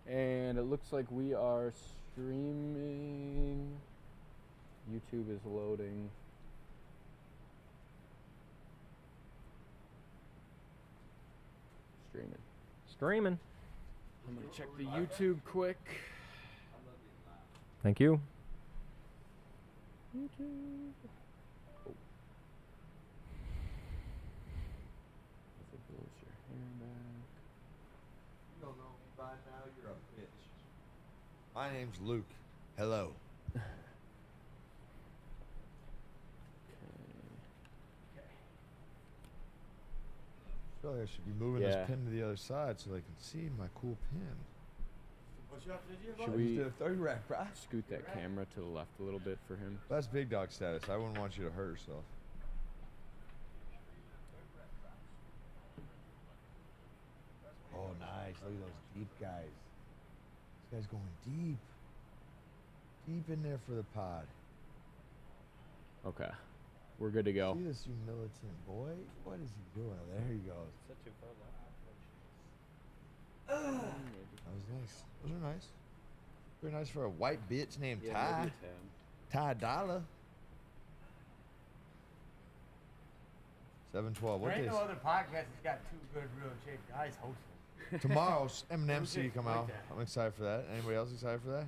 And it looks like we are streaming. YouTube is loading. Streaming. I'm gonna check the YouTube quick. Thank you. YouTube. Oh. If it blows your hair back. You don't know me by now, you're a bitch. My name's Luke. Hello. I feel like I should be moving this pin to the other side so they can see my cool pin. Should we did a 30 rack, bro? scoot that camera to the left a little bit for him? That's big dog status. I wouldn't want you to hurt yourself. Oh, nice. Look at those deep guys. This guy's going deep. Deep in there for the pod. Okay. We're good to go. See this, you militant boy? What is he doing? There he goes. That was nice. Those are nice. Very nice for a white bitch named Ty. Ty Dollar. 712. What There ain't day? no other podcast that's got two good, real shape guys hosting. Tomorrow, Eminem CD come out. I'm excited for that. Anybody else excited for that?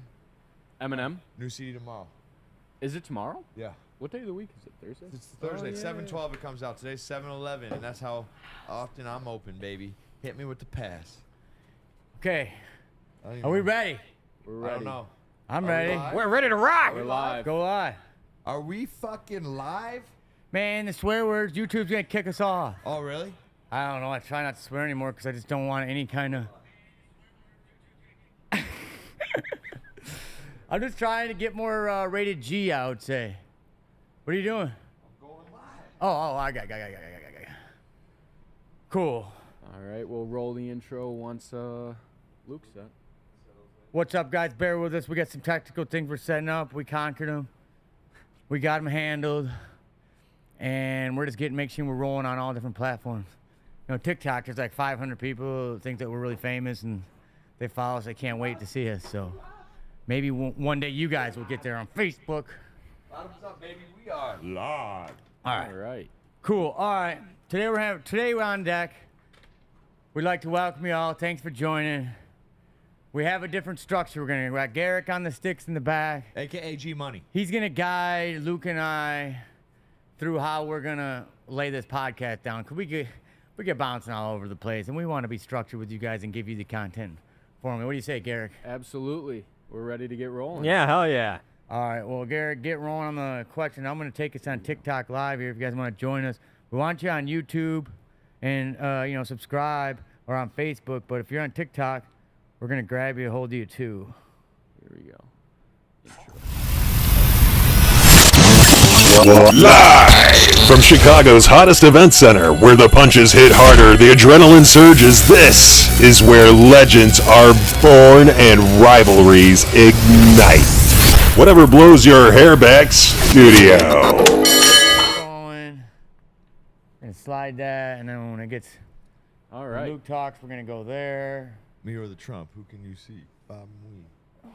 Eminem? New CD tomorrow. Is it tomorrow? Yeah. What day of the week is it? Thursday? It's Thursday. Oh, yeah. 712 it comes out. Today's 711, and that's how often I'm open, baby. Hit me with the pass. Okay, I don't even are we know. ready? We're I ready. don't know. I'm Are we ready. live? We're ready to rock. We're live. Go live. Are we fucking live? Man, the swear words, YouTube's gonna kick us off. Oh, really? I don't know, I try not to swear anymore because I just don't want any kind of... I'm just trying to get more rated G, I would say. What are you doing? I'm going live. Oh, I got. Cool. All right, we'll roll the intro once Luke's set. What's up, guys? Bear with us. We got some tactical things we're setting up. We conquered them. We got them handled. And we're just making sure we're rolling on all different platforms. You know, TikTok, there's like 500 people who think that we're really famous and they follow us. They can't wait to see us. So maybe one day you guys will get there on Facebook. Bottoms up, baby. We are live. All right. All right. Cool. All right. Today we're on deck. We'd like to welcome you all. Thanks for joining. We have a different structure. We got Garrick on the sticks in the back. AKA G Money. He's gonna guide Luke and I through how we're gonna lay this podcast down. Cause we get bouncing all over the place, and we want to be structured with you guys and give you the content for me. What do you say, Garrick? Absolutely. We're ready to get rolling. Yeah, hell yeah. All right. Well, Garrick, get rolling on the question. I'm gonna take us on TikTok live here. If you guys want to join us, we want you on YouTube and subscribe, or on Facebook. But if you're on TikTok, we're gonna grab you, hold you too. Here we go. Live from Chicago's hottest event center, where the punches hit harder, the adrenaline surges. This is where legends are born and rivalries ignite. Whatever blows your hair back, studio. Going and slide that, and then when it gets All right. Luke talks, we're gonna go there. Me or the Trump? Who can you see? Bob and Wee.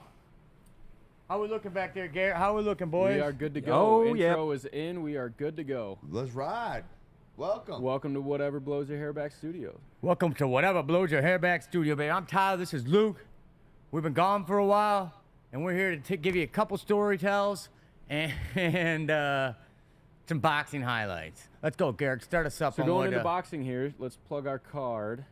How we looking back there, Garrett? How we looking, boys? We are good to go. Oh, yep. Intro is in. We are good to go. Let's ride. Welcome. Welcome to Whatever Blows Your Hair Back Studios. Welcome to Whatever Blows Your Hair Back Studio, baby. I'm Tyler. This is Luke. We've been gone for a while, and we're here to give you a couple story tells and some boxing highlights. Let's go, Garrett. Start us up So on going what, into boxing here, let's plug our card.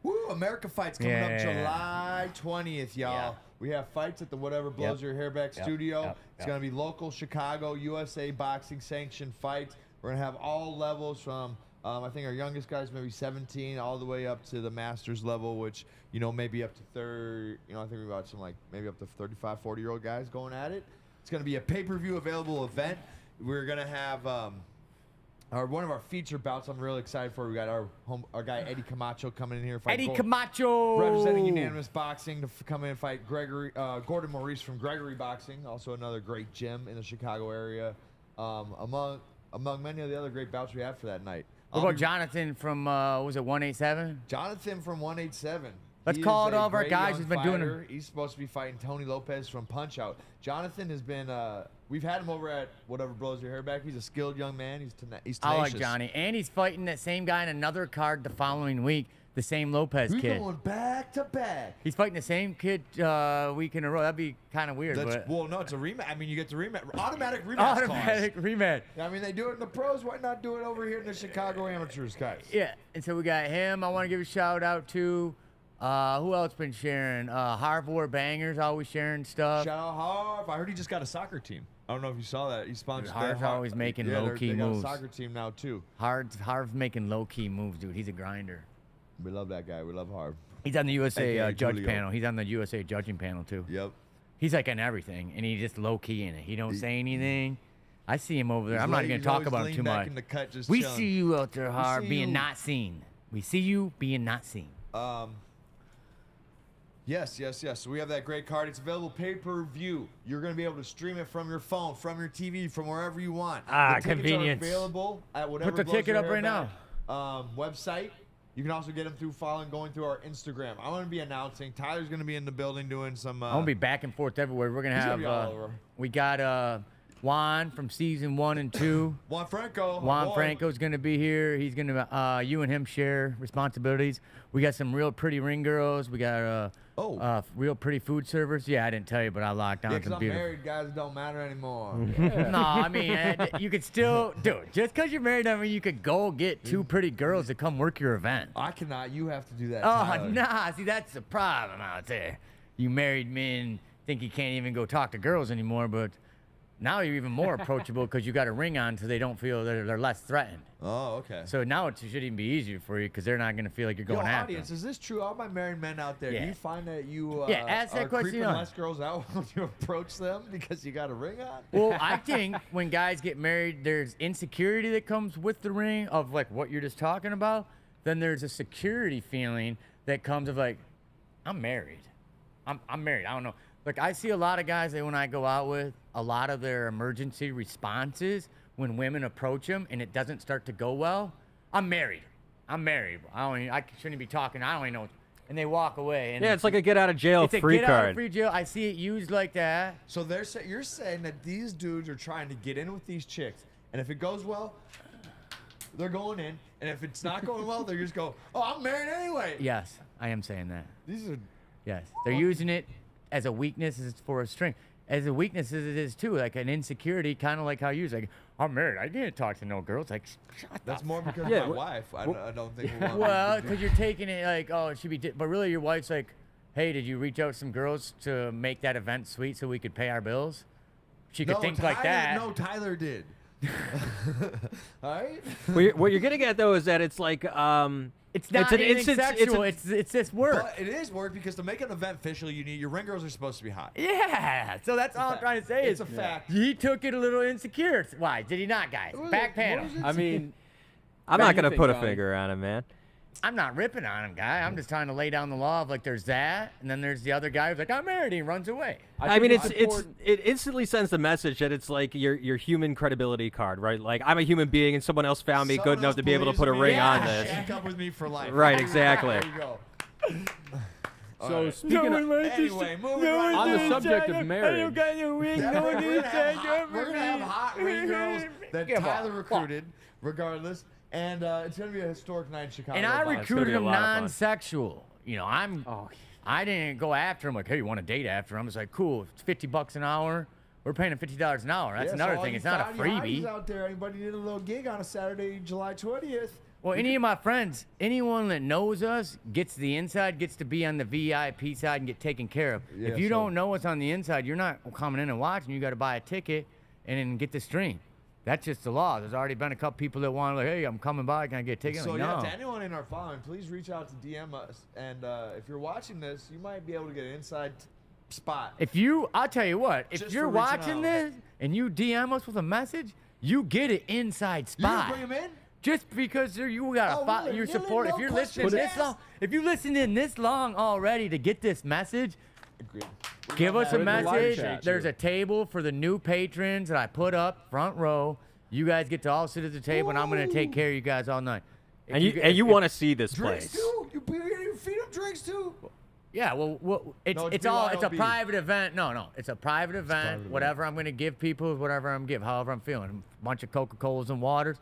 Woo, America Fight's coming Yeah. up July 20th, y'all. Yeah. We have fights at the Whatever Blows Your Hair Back studio. It's going to be local Chicago, USA boxing sanctioned fights. We're going to have all levels from, I think our youngest guy's maybe 17 all the way up to the masters level, which, maybe up to I think we got some maybe up to 35, 40-year-old guys going at it. It's going to be a pay-per-view available event. We're going to have one of our feature bouts I'm really excited for. We got our guy Eddie Camacho coming in here. Eddie Camacho. Representing Unanimous Boxing to come in and fight Gordon Maurice from Gregory Boxing, also another great gym in the Chicago area, among many of the other great bouts we had for that night. What about Jonathan from, was it 187? Jonathan from 187. Let's He call is it all a of our great guys young who's been doing fighter. He's supposed to be fighting Tony Lopez from Punch Out. Jonathan has been, we've had him over at Whatever Blows Your Hair Back. He's a skilled young man. He's tenacious. I like Johnny. And he's fighting that same guy in another card the following week, the same Lopez We're kid. going back to back. He's fighting the same kid week in a row. That'd be kind of weird. But Well, no, it's a rematch. I mean, you get the rematch. Automatic rematch automatic rematch. clause. I mean, they do it in the pros. Why not do it over here in the Chicago amateurs, guys? Yeah, and so we got him. I want to give a shout out to who else been sharing? Harvard Bangers always sharing stuff. Shout out Harv. I heard he just got a soccer team. I don't know if you saw that. He sponsored Harv's always making low-key they moves. got a soccer team now, too. Harv's making low-key moves, dude. He's a grinder. We love that guy. We love Harv. He's on the USA AKA judge Julio. panel. He's on the USA judging panel, too. Yep. He's like in everything, and he's just low-key in it. He don't say anything. I see him over there. I'm not even going to talk about him too much. We see you out there, Harv, being not seen. We see you being not seen. Yes. So we have that great card. It's available pay-per-view. You're going to be able to stream it from your phone, from your TV, from wherever you want. Ah, the tickets convenience. Are available at Whatever Put the Blows ticket Your up Hair right Back, website. You can also get them through going through our Instagram. I'm going to be announcing. Tyler's going to be in the building doing some. I'm gonna be back and forth everywhere. We're gonna He's have. gonna be all over. We got Juan from season 1 and 2. Juan Franco. Juan Franco's gonna be here. He's gonna you and him share responsibilities. We got some real pretty ring girls. We got real pretty food servers. Yeah, I didn't tell you, but I locked down Yeah, 'cause some I'm beautiful. married, guys. It don't matter anymore. No, I mean you could still do it. Just because you're married, I mean you could go get 2 pretty girls to come work your event. I cannot. You have to do that. Oh, Tyler. nah. See, that's the problem out there. You married men think you can't even go talk to girls anymore, but now you're even more approachable because you got a ring on so they don't feel they're less threatened. Oh, okay. So now it should even be easier for you because they're not going to feel like you're going after audience, them. is this true? All my married men out there, Yeah. do you find that you Yeah, ask that are question, creeping you know. less girls out when you approach them because you got a ring on? Well, I think when guys get married, there's insecurity that comes with the ring of like what you're just talking about. Then there's a security feeling that comes of like, I'm married. I'm married. I don't know. Like I see a lot of guys that when I go out with, a lot of their emergency responses when women approach them and it doesn't start to go well. I'm married. I shouldn't be talking. I don't even know. And they walk away. And Yeah, it's like a get out of jail it's free a get out of card. free jail. I see it used like that. So you're saying that these dudes are trying to get in with these chicks, and if it goes well, they're going in, and if it's not going well, they just go, "Oh, I'm married anyway." Yes, I am saying that. These are. Yes, they're using it as a weakness as for a strength. As a weakness as it is too, like an insecurity, kind of like how you're like, I'm married. I didn't talk to no girls. Like, shut That's the more because Yeah, of my wife. I don't think. We want Well, to do- because you're taking it like, oh, it should be. But really, your wife's like, hey, did you reach out to some girls to make that event sweet so we could pay our bills? She could No, think like Tyler- that. No, Tyler did. All right. What you're getting at though is that it's like It's not an anything instant- sexual. It's just work. But it is work because to make an event official, you need your ring girls are supposed to be hot. Yeah. So that's all I'm fact. trying to say. It's is a fact. He took it a little insecure. Why did he not, guys? Back panel. I mean, I'm What not do you gonna think, put a Johnny? finger on him, man. I'm not ripping on him, guy. I'm just trying to lay down the law of like there's that, and then there's the other guy who's like, I'm married, and he runs away. I think mean, it's important. it instantly sends the message that it's like your human credibility card, right? Like I'm a human being, and someone else found me Someone good enough else to be able to believes put a me. ring Yeah. on this. Shack up with me for life. Right, exactly. There you go. So speaking of, Anyway, moving right on the along. subject of marriage, Yeah, we're gonna have hot ring girls that Give Tyler a recruited, regardless, and it's gonna be a historic night in Chicago. And I Bob. recruited be a him lot of fun. non-sexual. You know, I didn't go after him like, hey, you want to date after him? It's like, cool, it's $50 an hour. We're paying him $50 an hour. That's Yeah, another so all thing. you It's not a Friday hotties freebie. out there, anybody need a little gig on a Saturday, July 20th? Well, any of my friends, anyone that knows us gets the inside, gets to be on the VIP side and get taken care of. Yeah, if you so- don't know what's on the inside, you're not coming in and watching. You got to buy a ticket and then get the stream. That's just the law. There's already been a couple people that want like, hey, I'm coming by, can I get a ticket? So Like, yeah, no. to anyone in our following, please reach out to DM us, and if you're watching this, you might be able to get an inside spot. I'll tell you what, if Just you're for reaching watching out. this and you DM us with a message, you get an inside You gonna spot. bring them in? Just because you got Oh, really? your Really? support. No If you're questions listening this asked? long, if you listened in this long already to get this message, Agreed. give us a Put it in the live message. chat. There's a table for the new patrons that I put up front row. You guys get to all sit at the table, and I'm gonna take care of you guys all night. If And you want to see this Drinks place. too? You didn't even feed them have drinks too? Yeah, well, it's No, it's a BYOB. private event. No, it's a private event. private Whatever I'm gonna give people is whatever I'm giving, however I'm feeling. A bunch of Coca-Colas and waters,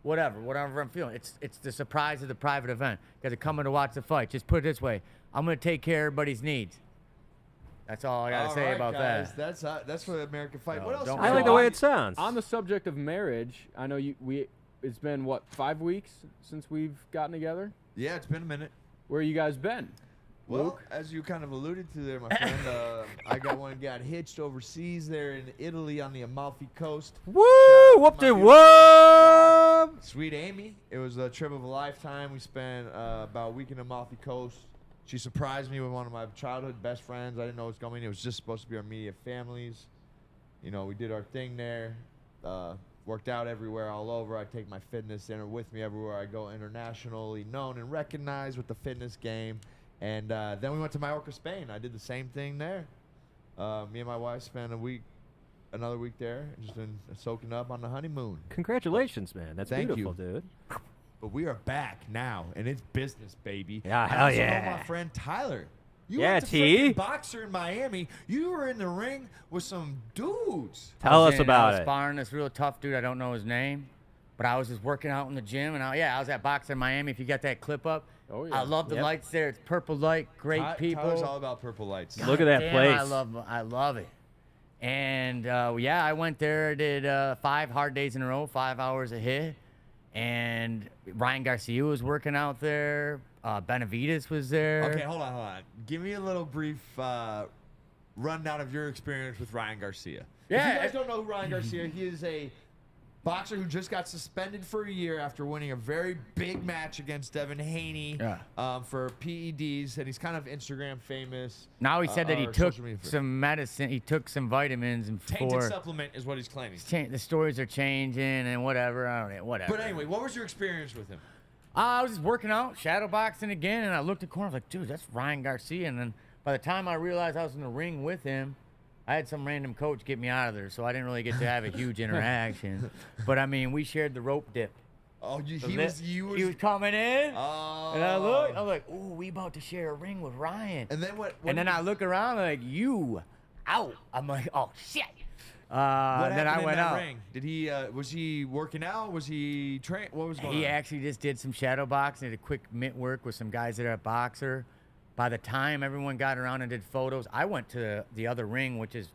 whatever I'm feeling. It's the surprise of the private event. You guys are coming to watch the fight. Just put it this way: I'm gonna take care of everybody's needs. That's all I gotta say about guys. that. That's what American fight. No, What else? don't I we like got? the way it sounds. On the subject of marriage, I know it's been what, 5 weeks since we've gotten together. Yeah, it's been a minute. Where you guys been? Well, Luke? as you kind of alluded to there, my friend, I got hitched overseas there in Italy on the Amalfi Coast. Woo! Whoop de beautiful whoop! Sweet Amy. It was a trip of a lifetime. We spent about a week in Amalfi Coast. She surprised me with one of my childhood best friends. I didn't know it was coming. It was just supposed to be our immediate families. You know, we did our thing there. Worked out everywhere, all over. I take my fitness center with me everywhere I go, internationally known and recognized with the fitness game. And then we went to Mallorca, Spain. I did the same thing there. Me and my wife spent another week there, just been soaking up on the honeymoon. Congratulations, man. That's Thank beautiful, you. dude. But we are back now, and it's business, baby. Yeah, I hell also know yeah. my friend Tyler. You Yeah, went to T. freaking boxer in Miami. You were in the ring with some dudes. Tell us I about was it. sparring this real tough dude. I don't know his name, but I was just working out in the gym, and I was at Boxer in Miami. If you got that clip up, Oh, yeah. I love the lights there. It's purple light, great people. Tyler's all about purple lights. Look at that Damn, place. I love it. And yeah, I went there, did 5 hard days in a row, 5 hours a hit. And Ryan Garcia was working out there. Benavides was there. Okay, hold on. Give me a little brief rundown of your experience with Ryan Garcia. Yeah, If you guys don't know who Ryan Garcia, he is a boxer who just got suspended for a year after winning a very big match against Devin Haney for PEDs, and he's kind of Instagram famous. Now he said that he or took social media famous. some medicine, he took some vitamins, and Tainted supplement is what he's claiming. the stories are changing and whatever. I don't know, whatever. But anyway, what was your experience with him? I was just working out, shadow boxing again, and I looked at the corner. I was like, dude, that's Ryan Garcia. And then by the time I realized I was in the ring with him, I had some random coach get me out of there, so I didn't really get to have a huge interaction. But I mean, we shared the rope dip. Oh, He was coming in, Oh. and I looked. I'm like, ooh, we about to share a ring with Ryan. And then what? And then I look around, like, you out. I'm like, oh shit. What Then I happened in went that out. ring? Did he? Was he working out? Was he train? What was going He on? actually just did some shadow boxing, did a quick mitt work with some guys that are at Boxer. By the time everyone got around and did photos, I went to the other ring, which is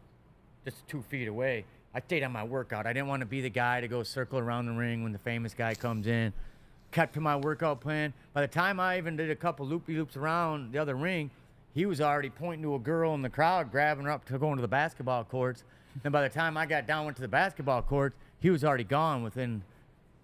just 2 feet away. I stayed on my workout. I didn't want to be the guy to go circle around the ring when the famous guy comes in. Kept to my workout plan. By the time I even did a couple loopy-loops around the other ring, he was already pointing to a girl in the crowd, grabbing her up to go into the basketball courts. And by the time I got down, went to the basketball courts, he was already gone within,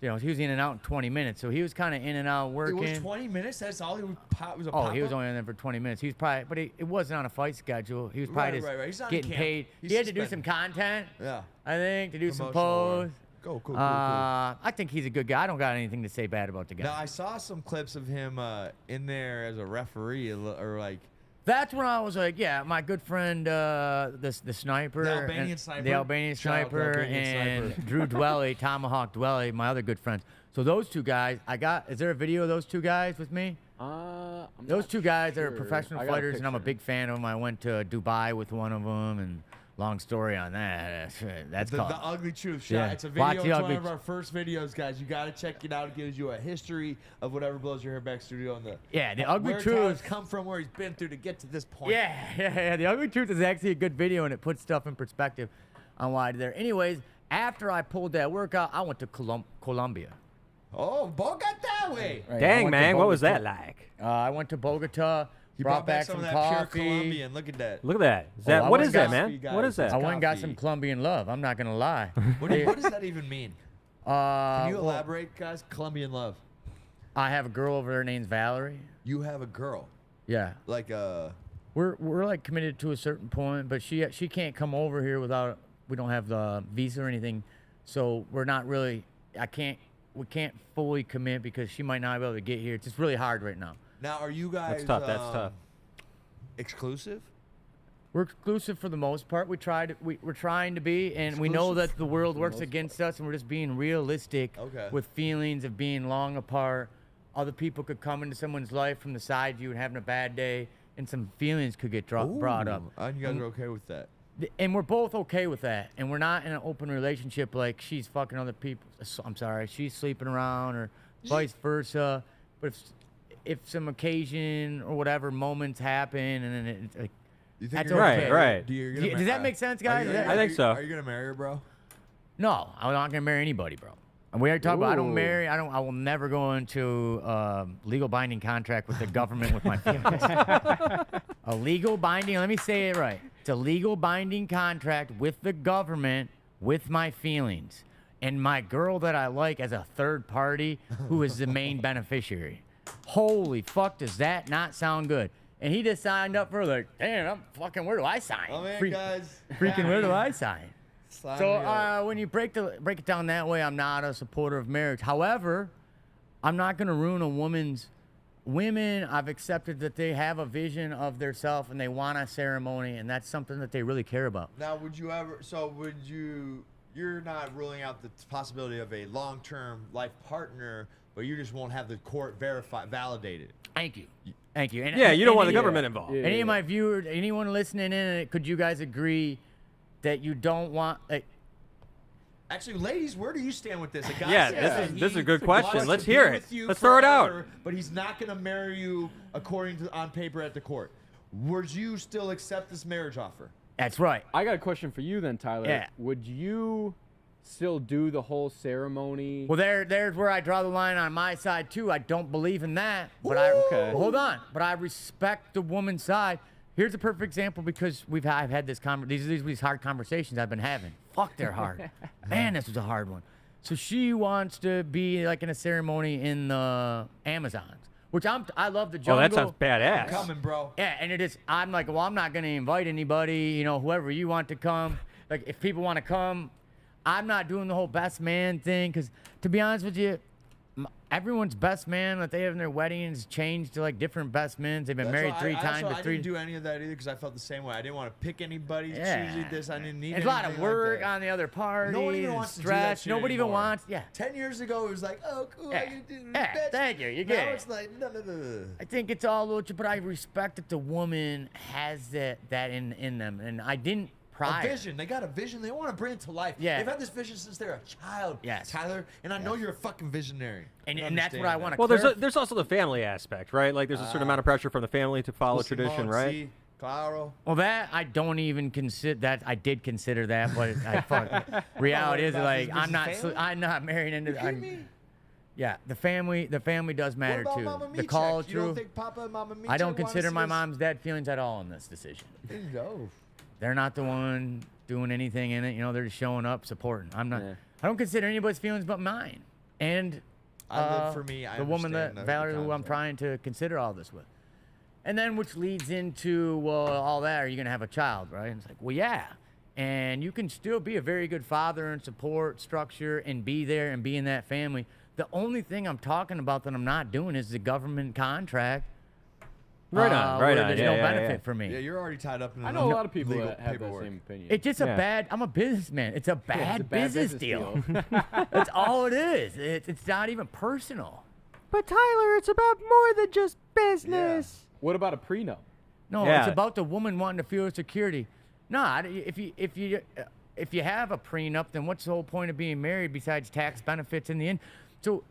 he was in and out in 20 minutes. So he was kind of in and out working. It was 20 minutes. That's all. He was. Was a Oh, he was pop-up? only in there for 20 minutes. He was probably, but it wasn't on a fight schedule. He was probably Right. He's just not in getting camp. paid. He's He had to do some suspended. content, Yeah. I think, to do some Promotional work. posts. Cool. I think he's a good guy. I don't got anything to say bad about the guy. Now I saw some clips of him in there as a referee, or like. That's when I was like, yeah, my good friend, the sniper, The Albanian sniper. the Albanian Shout out to sniper, Albanian and sniper. Drew Dwelly, Tomahawk Dwelly, my other good friends. So those two guys, is there a video of those two guys with me? I'm Those not two guys are sure. professional I got a fighters, and I'm a picture. big fan of them. I went to Dubai with one of them, and long story on that. That's The called. ugly truth. Yeah. It's a Watch video. the It's one ugly of our first videos, guys. You gotta check it out. It gives you a history of whatever blows your hair back studio and The ugly where truth. Tyler's come from, where he's been through to get to this point. Yeah. The ugly truth is actually a good video, and it puts stuff in perspective on why I did there. Anyways, after I pulled that workout, I went to Colombia. Oh, Bo got that way. Right, I Dang, went to man, what was Bogota. that like? I went to Bogota, You brought back some some of that pure coffee. Colombian. Look at that. Look at that. Is Oh, that I what went is that, coffee, man? guys. What is that? I went and got coffee. some Colombian love. I'm not gonna lie. What does that even mean? Can you Well, elaborate, guys? Colombian love. I have a girl over there named Valerie. You have a girl, Yeah. like We're like committed to a certain point, but she can't come over here without, we don't have the visa or anything, so we're not really, we can't fully commit because she might not be able to get here. It's just really hard right now. Now, are you guys? That's tough. Exclusive? We're exclusive for the most part. We're trying to be, and we know Exclusive that the world for the works most against us, and we're just being realistic Okay. with feelings of being long apart. other people could come into someone's life from the side you and having a bad day, and some feelings could get brought up. And you guys are okay with that? And we're both okay with that. And we're not in an open relationship like she's fucking other people. I'm sorry, she's sleeping around or vice versa. But if some occasion or whatever moments happen and then it's like, You think that's you're okay. Right. Does that make sense, guys? I think so. Are you gonna marry her, bro? No, I'm not gonna marry anybody, bro. And we already talked about I don't marry. I will never go into legal binding contract with the government with my feelings. A legal binding. Let me say it right. It's a legal binding contract with the government with my feelings and my girl that I like as a third party who is the main beneficiary. Holy fuck, does that not sound good? And he just signed up for like, damn, I'm fucking. Where do I sign? Oh man, guys. Freaking, where do I sign? Sign me So up. when you break it down that way, I'm not a supporter of marriage. However, I'm not going to ruin a woman's. Women, I've accepted that they have a vision of their self and they want a ceremony, and that's something that they really care about. Now, would you ever? So, would you? You're not ruling out the possibility of a long-term life partner, but you just won't have the court validate it. Thank you. Thank you. And, Yeah, you don't want the any- government involved. Yeah. Any of my viewers, anyone listening in, could you guys agree that you don't want? Actually, ladies, where do you stand with this? A guy Yeah, says this that is a he good question. wants Let's to hear be it. with you Let's throw it out. forever, but he's not going to marry you according to on paper at the court. Would you still accept this marriage offer? That's right. I got a question for you then, Tyler. Yeah. Would you still do the whole ceremony? Well, there's where I draw the line on my side too. I don't believe in that, but Okay. hold on. But I respect the woman's side. Here's a perfect example because I've had these hard conversations I've been having. Fuck, they're hard. Man, this was a hard one. So she wants to be like in a ceremony in the Amazons, which I love the Oh, jungle. that sounds badass. Coming, bro. Yeah, and it is. I'm like, well, I'm not gonna invite anybody. You know, whoever you want to come. Like, if people want to come, I'm not doing the whole best man thing. Because to be honest with you, everyone's best man that they have in their weddings changed to like different best men. They've been married three times. I didn't do any of that either because I felt the same way. I didn't want to pick anybody. Yeah. Choose this. I didn't need. There's a lot of anything work like that. on the other party. No one even wants to do that stress. shit Nobody even anymore. wants. Yeah. 10 years ago, it was like, oh, cool. Yeah. I can do Yeah, bitch. thank you. You Now get it. it's like, no. I think it's all lucha, but I respect that the woman has that in them, and I didn't prior. A vision. They got a vision. They want to bring it to life. Yeah. They've had this vision since they're a child. Yes. Tyler, and I know you're a fucking visionary. And You that's what understand I that. want to. Well, there's also the family aspect, right? Like there's a certain amount of pressure from the family to follow tradition, Simone, right? see, Claro. Well, that I don't even consider that. I did consider that, but I fuck. Reality is about like this I'm not. family? I'm not married into. You kidding me? Yeah, the family does matter What about too. Mama The Michek? culture. You don't think Papa and Mama Michek I don't wanna consider see my us- mom's dad feelings at all in this decision. There you go. They're not the one doing anything in it. You know, they're just showing up, supporting. I'm not. Yeah. I don't consider anybody's feelings but mine. And For me, I the woman that understand the Valerie, who I'm concept. trying to consider all this with. And then which leads into, well, all that, are you going to have a child, right? And it's like, well, yeah. And you can still be a very good father and support structure and be there and be in that family. The only thing I'm talking about that I'm not doing is the government contract. Right on, where right on. There's Yeah, no yeah, benefit yeah. for me. Yeah, you're already tied up in I know a enough lot of people legal that have paperwork. that same opinion. It's just Yeah. a bad. I'm a businessman. It's a bad, a bad business business deal. deal. That's all it is. It's not even personal. But Tyler, it's about more than just business. What about a prenup? No, Yeah. it's about the woman wanting to feel security. No, if you have a prenup, then what's the whole point of being married besides tax benefits in the end? So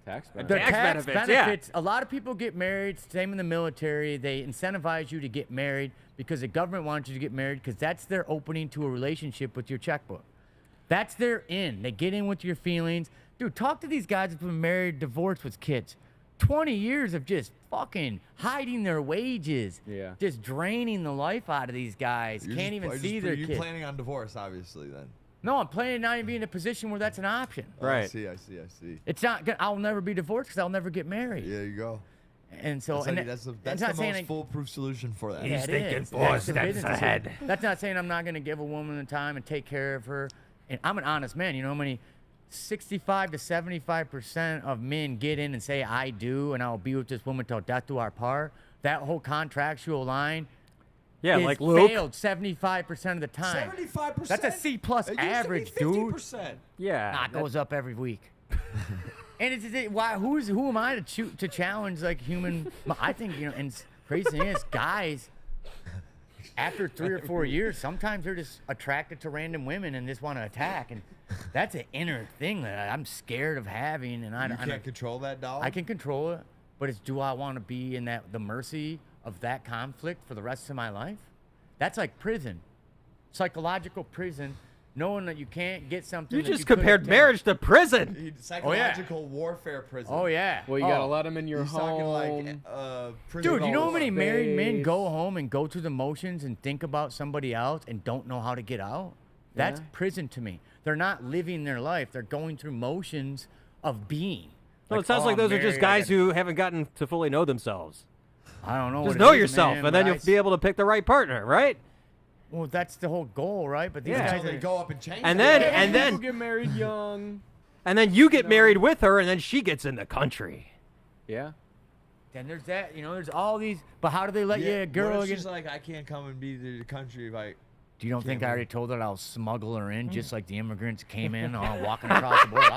Tax the benefit. Tax tax benefits, yeah. a lot of people get married. Same in the military. They incentivize you to get married because the government wants you to get married because that's their opening to a relationship with your checkbook. That's their in. They get in with your feelings. Dude, talk to these guys who've been married, divorced with kids. 20 years of just fucking hiding their wages. Yeah. Just draining the life out of these guys. You're Can't just- even see their You're kids. planning on divorce, obviously, then. No, I'm planning not even be in a position where that's an option. Oh, I Right. see. It's not. I'll never be divorced because I'll never get married. Yeah, you go. And so, That's that's the not saying most foolproof solution for that. Yeah, He's it thinking is. 4 That's the steps business ahead. decision. That's not saying I'm not going to give a woman the time and take care of her. And I'm an honest man. You know how many 65 to 75% of men get in and say, I do, and I'll be with this woman till death do our part. That whole contractual line Yeah, is like Luke. failed 75% of the time. 75%. That's a C plus It used to be average, dude. 50%. Yeah. Nah, it goes up every week. And why? Who am I to challenge like human? I think and crazy thing is, guys, after 3 or 4 years, sometimes they're just attracted to random women and just want to attack, and that's an inner thing that I'm scared of having. And I can't control that, dog. I can control it, but do I want to be in the mercy of that conflict for the rest of my life? That's like prison, psychological prison. Knowing that you can't get something. You just compared marriage to prison. Psychological warfare prison. Oh, yeah. Well, you got to let them in your He's home. talking prison. Dude, you know how many married men space. go home and go through the motions and think about somebody else and don't know how to get out? That's Yeah. prison to me. They're not living their life. They're going through motions of being. Well, it sounds oh, like those I'm are just married, guys who haven't gotten to fully know themselves. I don't know. Just what know it is, yourself, man, and then but you'll be able to pick the right partner, right? Well, that's the whole goal, right? But these Yeah. guys They are, go up and change. And it. then People get married young. and then you get married with her, and then she gets in the country. Yeah. then there's that. There's all these. But how do they let you, girl? What if Again? she's like, I can't come and be the country if I. Do you don't think I already told her I'll smuggle her in just like the immigrants came in, all walking across the border?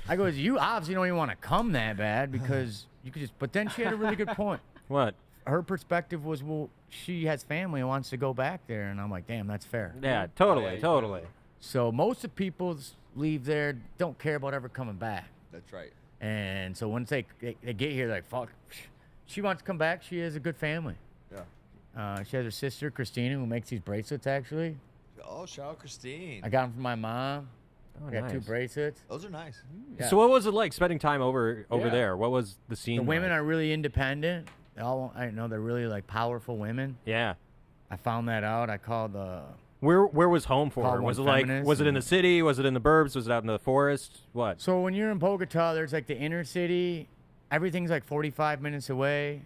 I goes, you obviously don't even want to come that bad because you could just. But then she had a really good point. What? Her perspective was, well, she has family and wants to go back there, and I'm like, damn, that's fair. Yeah, totally, totally. So most of people leave there, don't care about ever coming back, That's right. and so once they get here, they're like, fuck, she wants to come back. She has a good family. Yeah. She has her sister Christina who makes these bracelets. Actually, Oh, shout out Christine. I got them from my mom. Oh, I got 2 nice. bracelets. Those are nice. Yeah. So what was it like spending time over Yeah. there? What was the scene? The women like? are really independent. I know they're really like powerful women. Yeah. I found that out. I called Where was home for Call her? one Was it like feminist was it in and- the city? Was it in the burbs? Was it out in the forest? What? So when you're in Bogota, there's like the inner city. Everything's like 45 minutes away.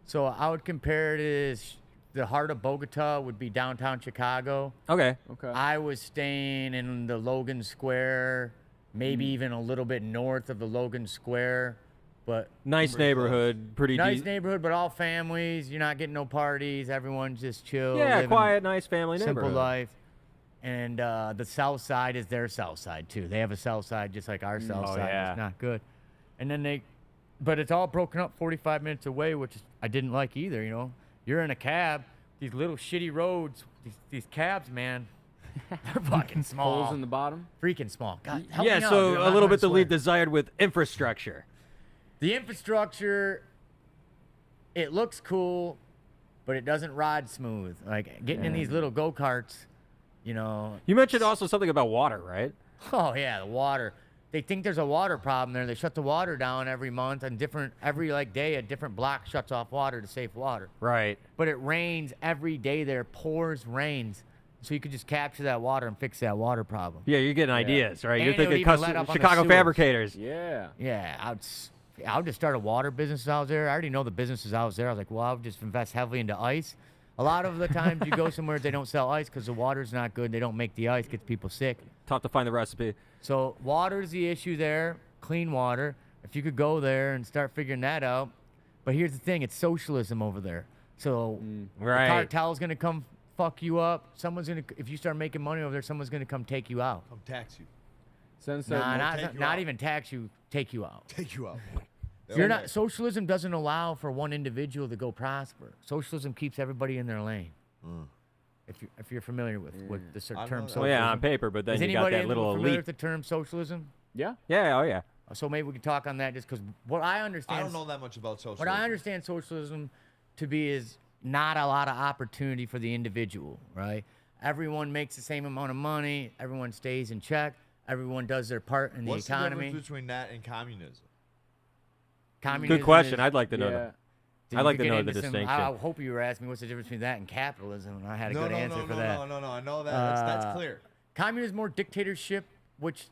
So I would compare it as the heart of Bogota would be downtown Chicago. Okay. Okay. I was staying in the Logan Square, maybe even a little bit north of the Logan Square, but Nice neighborhood, pretty nice deep. neighborhood, but all families. You're not getting no parties. Everyone's just chill. Yeah, living quiet, nice family simple neighborhood. life. And the south side is their south side too. They have a south side just like our south Oh, side. yeah. It's not good. And then but it's all broken up 45 minutes away, which I didn't like either. You're in a cab, these little shitty roads, these cabs, man, they're fucking small. Holes in the bottom. Freaking small. God, help Yeah, me out, so dude. I'm a not little trying bit to to leave swear. desired with infrastructure. The infrastructure, it looks cool, but it doesn't ride smooth. Like getting in these little go-karts, You mentioned also something about water, right? Oh yeah, the water. They think there's a water problem there. They shut the water down every month, and every day a different block shuts off water to save water. Right. But it rains every day there, rains. So you could just capture that water and fix that water problem. Yeah, you're getting ideas, right? And You're it would thinking even let up on the Chicago sewers. fabricators. Yeah. Yeah, I would just start a water business out there. I already know the businesses out there. I was like, well, I would just invest heavily into ice. A lot of the times you go somewhere, they don't sell ice because the water's not good. They don't make the ice, gets people sick. Tough to find the recipe. So water's the issue there, clean water. If you could go there and start figuring that out. But here's the thing, it's socialism over there. So Right. the cartel's going to come fuck you up. If you start making money over there, someone's going to come take you out. Come tax you. Since that Nah, take you not out. even tax you, take you out. Take you out. Socialism doesn't allow for one individual to go prosper. Socialism keeps everybody in their lane. If you're familiar with the term know that. socialism. Well, yeah, on paper, but then Is you got anybody that little familiar elite. with the term socialism? Yeah. Yeah, oh yeah. So maybe we can talk on that just because what I understand. I don't know that much about socialism. What I understand socialism to be is not a lot of opportunity for the individual, right? Everyone makes the same amount of money. Everyone stays in check. Everyone does their part in the What's the economy. difference between that and communism? Communism Good question. is- I'd like to know Yeah. that. Dude, I'd you like could to get know into the some- distinction. I hope you were asking me what's the difference between that and capitalism, and I had a good answer for that. No. I know that. That's clear. Communism, more dictatorship, which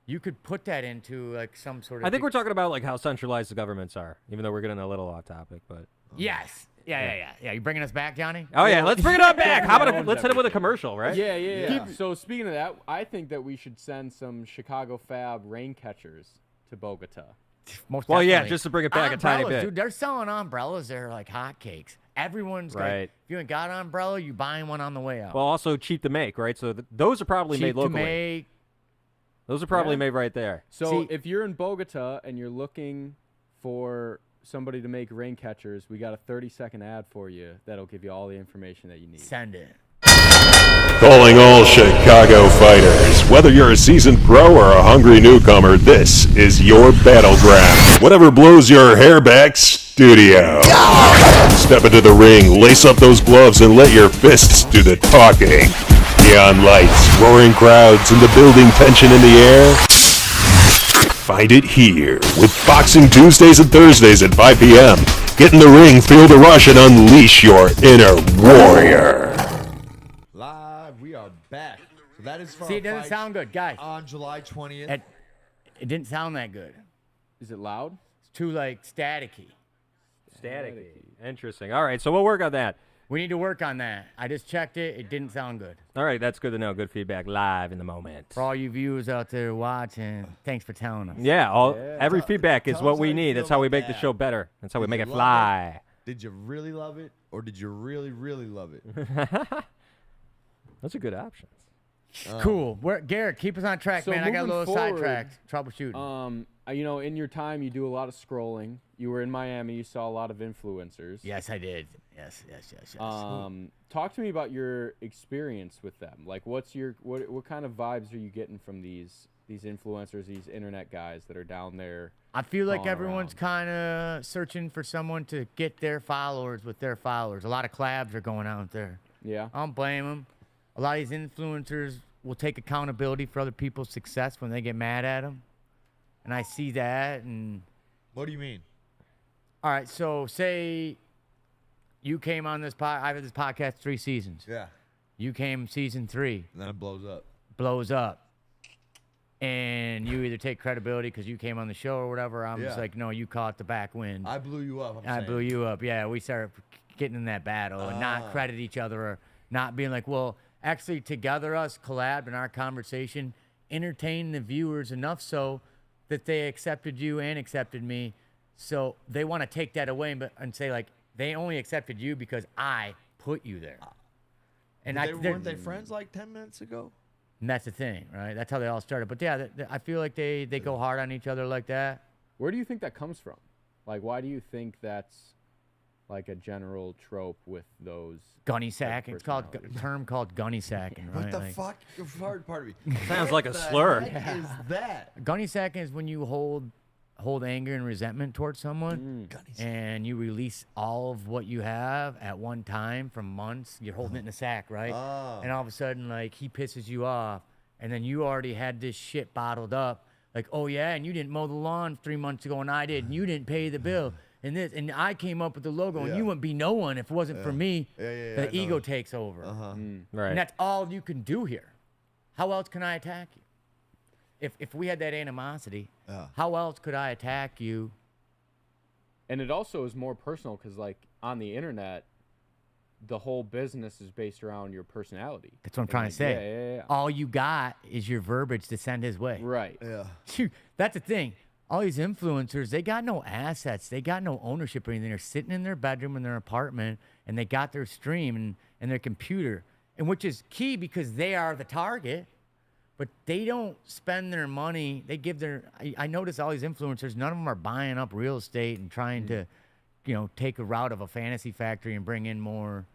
you could put that into like some sort of. I think we're talking about like how centralized the governments are, even though we're getting a little off topic, but. Yes. Yeah. You bringing us back, Johnny? Oh yeah, let's bring it on back. How about Yeah. let's hit it with a commercial, right? Yeah. So speaking of that, I think that we should send some Chicago Fab rain catchers to Bogota. Most Well, yeah, definitely. just to bring it back a tiny Umbrellas, bit. Dude, they're selling umbrellas there like hotcakes. Everyone's got, Right. if you ain't got an umbrella, you buying one on the way out. Well, also cheap to make, right? So those are probably Cheap made to locally. make. Those are probably made right there. So if you're in Bogota and you're looking for somebody to make rain catchers, we got a 30-second ad for you that'll give you all the information that you need. Send it. Calling all Chicago fighters. Whether you're a seasoned pro or a hungry newcomer, this is your battleground. Whatever blows your hair back, Studio. Step into the ring, lace up those gloves, and let your fists do the talking. Neon lights, roaring crowds, and the building tension in the air. Find it here with Boxing Tuesdays and Thursdays at 5 p.m. Get in the ring, feel the rush, and unleash your inner warrior. We are back. So that is for See, our it doesn't fight sound good, guys. on July 20th. It didn't sound that good. Is it loud? It's too like staticky. Staticky. Interesting. All right, so we'll work on that. We need to work on that. I just checked it. It didn't sound good. All right, that's good to know. Good feedback live in the moment. For all you viewers out there watching, thanks for telling us. Yeah, every feedback is tell what us we how you need. feel That's how we about make the that. show better. That's how we Did make you it love fly. Did you really love it, or did you really, really love it? Those are good options. Cool. Garrett, keep us on track, So man. I got a moving little forward, sidetracked. Troubleshooting. You know, in your time, you do a lot of scrolling. You were in Miami. You saw a lot of influencers. Yes, I did. Yes. Talk to me about your experience with them. Like, what kind of vibes are you getting from these influencers, these internet guys that are down there? I feel like calling everyone's kind of searching for someone to get their followers with their followers. A lot of collabs are going out there. Yeah. I don't blame them. A lot of these influencers will take accountability for other people's success when they get mad at them. And I see that. And What do you mean? all right, so say you came on this I've had this podcast 3 seasons. Yeah. You came season 3, And then it blows up. blows up. And you either take credibility because you came on the show or whatever. I'm just Yeah. like, no, you caught the back wind. I blew you up. I blew you up. Yeah, we started getting in that battle and not credit each other or not being like, well, actually together us collabed in our conversation, entertained the viewers enough so that they accepted you and accepted me. So they want to take that away and say like they only accepted you because I put you there. And weren't they friends like 10 minutes ago? And that's the thing, right? That's how they all started. But yeah, I feel like they go hard on each other like that. Where do you think that comes from? Like, why do you think that's like a general trope with those? Gunny sacking. It's called a personalities? term called gunny sacking, right? What the Like, fuck? Pardon me. Sounds like a What the slur. heck is that? Gunny sacking is when you hold anger and resentment towards someone and you release all of what you have at one time from months. You're holding it in a sack, right? And all of a sudden, like, he pisses you off, and then you already had this shit bottled up. Like, oh, yeah, and you didn't mow the lawn 3 months ago, and I did, and you didn't pay the bill. And I came up with the logo, and you wouldn't be no one if it wasn't for me. The ego takes over. Right. And that's all you can do here. How else can I attack you? If we had that animosity, how else could I attack you? And it also is more personal because, like, on the internet, the whole business is based around your personality. That's what I'm And, trying like, to say. Yeah. All you got is your verbiage to send his way. Right. Yeah. Shoot, that's the thing. All these influencers, they got no assets. They got no ownership or anything. They're sitting in their bedroom in their apartment, and they got their stream and their computer, and which is key because they are the target. But they don't spend their money. They give their. I notice all these influencers. None of them are buying up real estate and trying to, take a route of a fantasy factory and bring in more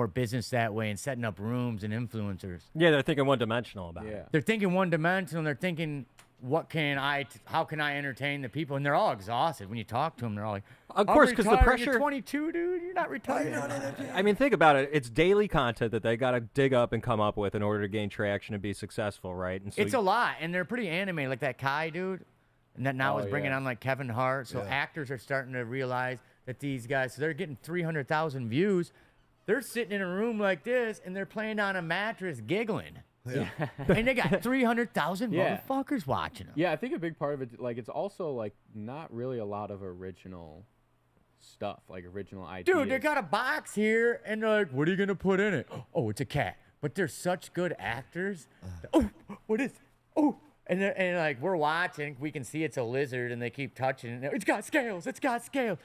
business that way and setting up rooms and influencers. Yeah, they're thinking one-dimensional about Yeah. it. They're thinking one-dimensional. They're thinking, how can I entertain the people? And they're all exhausted when you talk to them. They're all like, Of course, because the pressure. You're 22, dude. You're not retired. I mean, think about it. It's daily content that they got to dig up and come up with in order to gain traction and be successful, right? And so It's a lot, and they're pretty animated, like that Kai dude. And that now is bringing yeah. on like Kevin Hart. So actors are starting to realize that these guys, so they're getting 300,000 views. They're sitting in a room like this, and they're playing on a mattress giggling. Yeah. And they got 300,000 Yeah. motherfuckers watching them. Yeah, I think a big part of it, like, it's also, like, not really a lot of original stuff, like original ideas. Dude, they got a box here, and they're like, what are you going to put in it? Oh, it's a cat. But they're such good actors. Oh, what is Oh, and like, we're watching. We can see it's a lizard, and they keep touching it. It's got scales. It's got scales.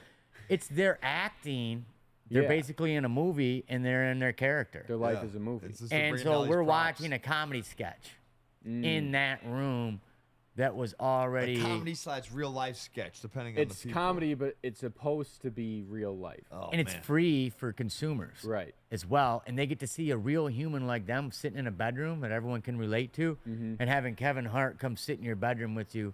It's their acting. They're Yeah. basically in a movie, and they're in their character. Their life is a movie. It's just to And bring in all so these we're props. watching a comedy sketch. in that room that was already comedy / real life sketch, depending on the It's people. comedy, but it's supposed to be real life. Oh, and it's man. free for consumers Right. as well, and they get to see a real human like them sitting in a bedroom that everyone can relate to, and having Kevin Hart come sit in your bedroom with you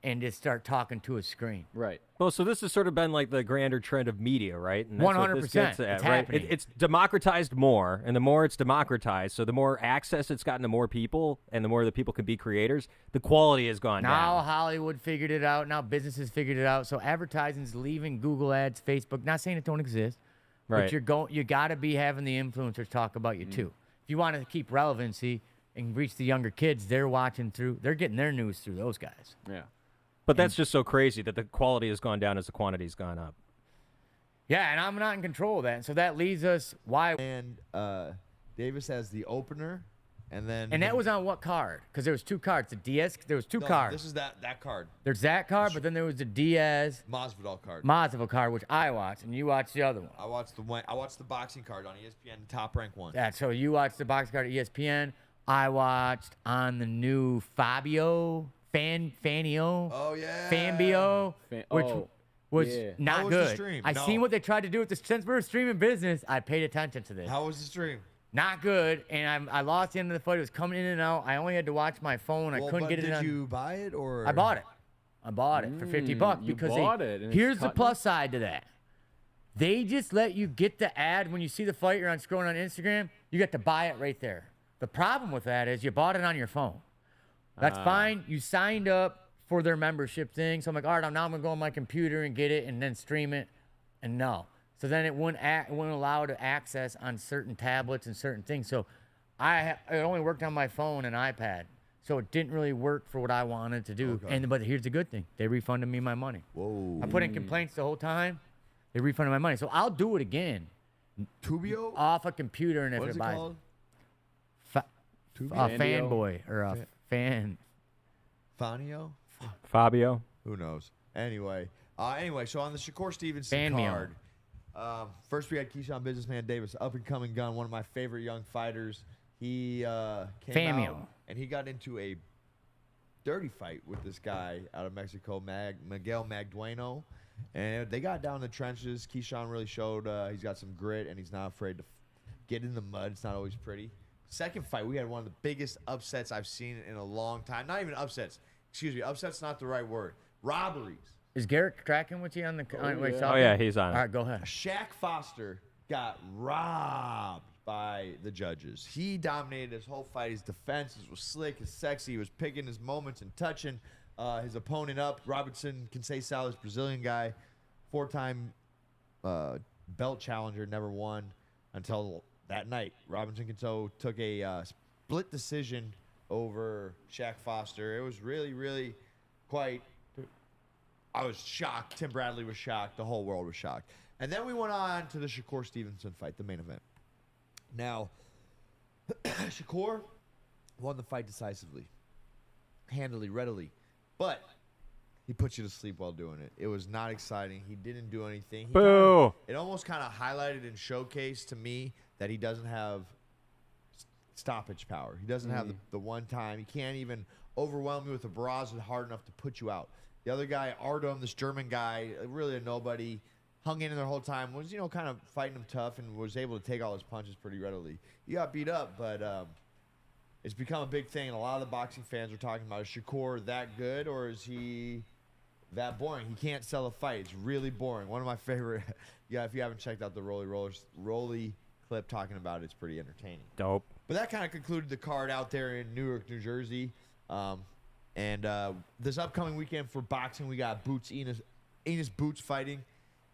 and just start talking to a screen. Right. Well, so this has sort of been like the grander trend of media, right? And that's what this 100%. gets at, It's right? happening. It's democratized more, and the more it's democratized, so the more access it's gotten to more people, and the more that people can be creators, the quality has gone Now down. Hollywood figured it out. Now businesses figured it out. So advertising's leaving Google Ads, Facebook. Not saying it don't exist, Right. but you got to be having the influencers talk about you too. If you want to keep relevancy and reach the younger kids, they're getting their news through those guys. Yeah. But that's just so crazy that the quality has gone down as the quantity's gone up. Yeah, and I'm not in control of that. And so that leads us why. And Davis has the opener, and then And that was on what card? Because there was two cards. The DS. There was two no, cards. This is that card, There's that card, but then there was the Diaz Masvidal card. Masvidal card, which I watched, and you watched the other one. I watched the boxing card on ESPN, Top Rank 1. Yeah, so you watched the box card at ESPN. I watched on the new Fabio Fanio. Oh yeah. Fambio, which oh, was yeah. not How was the good. stream? I No. seen what they tried to do with this. Since we're a streaming business, I paid attention to this. How was the stream? Not good, and I lost the end of the fight. It was coming in and out. I only had to watch my phone. I Well, couldn't but get it did on. you buy it or? I bought it. I bought it for $50 you because bought it and it's here's the cutting plus side to that. They just let you get the ad when you see the fight. You're on scrolling on Instagram. You get to buy it right there. The problem with that is you bought it on your phone. That's fine. You signed up for their membership thing. So I'm like, all right, now I'm gonna go on my computer and get it and then stream it. And no. So then it wouldn't allow to access on certain tablets and certain things. So it only worked on my phone and iPad. So it didn't really work for what I wanted to do. Okay. But here's the good thing. They refunded me my money. Whoa. I put in complaints the whole time. They refunded my money. So I'll do it again Tubio? off a computer and if What it is it buys called? Fandio? fanboy or a fan. Fanio? Fabio? Who knows? Anyway, so on the Shakur Stevenson Fan meal. card, first we had Keyshawn Businessman Davis, up and coming gun, one of my favorite young fighters. He came Fan out meal. and he got into a dirty fight with this guy out of Mexico, Miguel Magdueno, and they got down in the trenches. Keyshawn really showed he's got some grit and he's not afraid to get in the mud. It's not always pretty. Second fight, we had one of the biggest upsets I've seen in a long time. Not even upsets. Excuse me, upset's not the right word. Robberies. Is Garrett tracking with you on the? yeah. Oh, yeah, he's on All it. right, go ahead. Shaq Foster got robbed by the judges. He dominated his whole fight. His defenses was slick, his sexy. He was picking his moments and touching his opponent up. Robertson Conceição, this Brazilian guy, 4-time belt challenger, never won until that night. Robinson Conceição took a split decision over Shaq Foster. It was really, really quite. I was shocked. Tim Bradley was shocked. The whole world was shocked. And then we went on to the Shakur Stevenson fight, the main event. Now, Shakur won the fight decisively, handily, readily, but he put you to sleep while doing it. It was not exciting. He didn't do anything. Boo! It almost kind of highlighted and showcased to me that he doesn't have stoppage power. He doesn't have the one time. He can't even overwhelm you with a barrage hard enough to put you out. The other guy, Ardom, this German guy, really a nobody, hung in there the whole time, was, kind of fighting him tough and was able to take all his punches pretty readily. He got beat up, but it's become a big thing, and a lot of the boxing fans are talking about, is Shakur that good, or is he that boring? He can't sell a fight. It's really boring. One of my favorite, if you haven't checked out the Rolly clip talking about it, it's pretty entertaining. Dope. But that kind of concluded the card out there in Newark, New Jersey. And this upcoming weekend for boxing, we got Enos Boots fighting.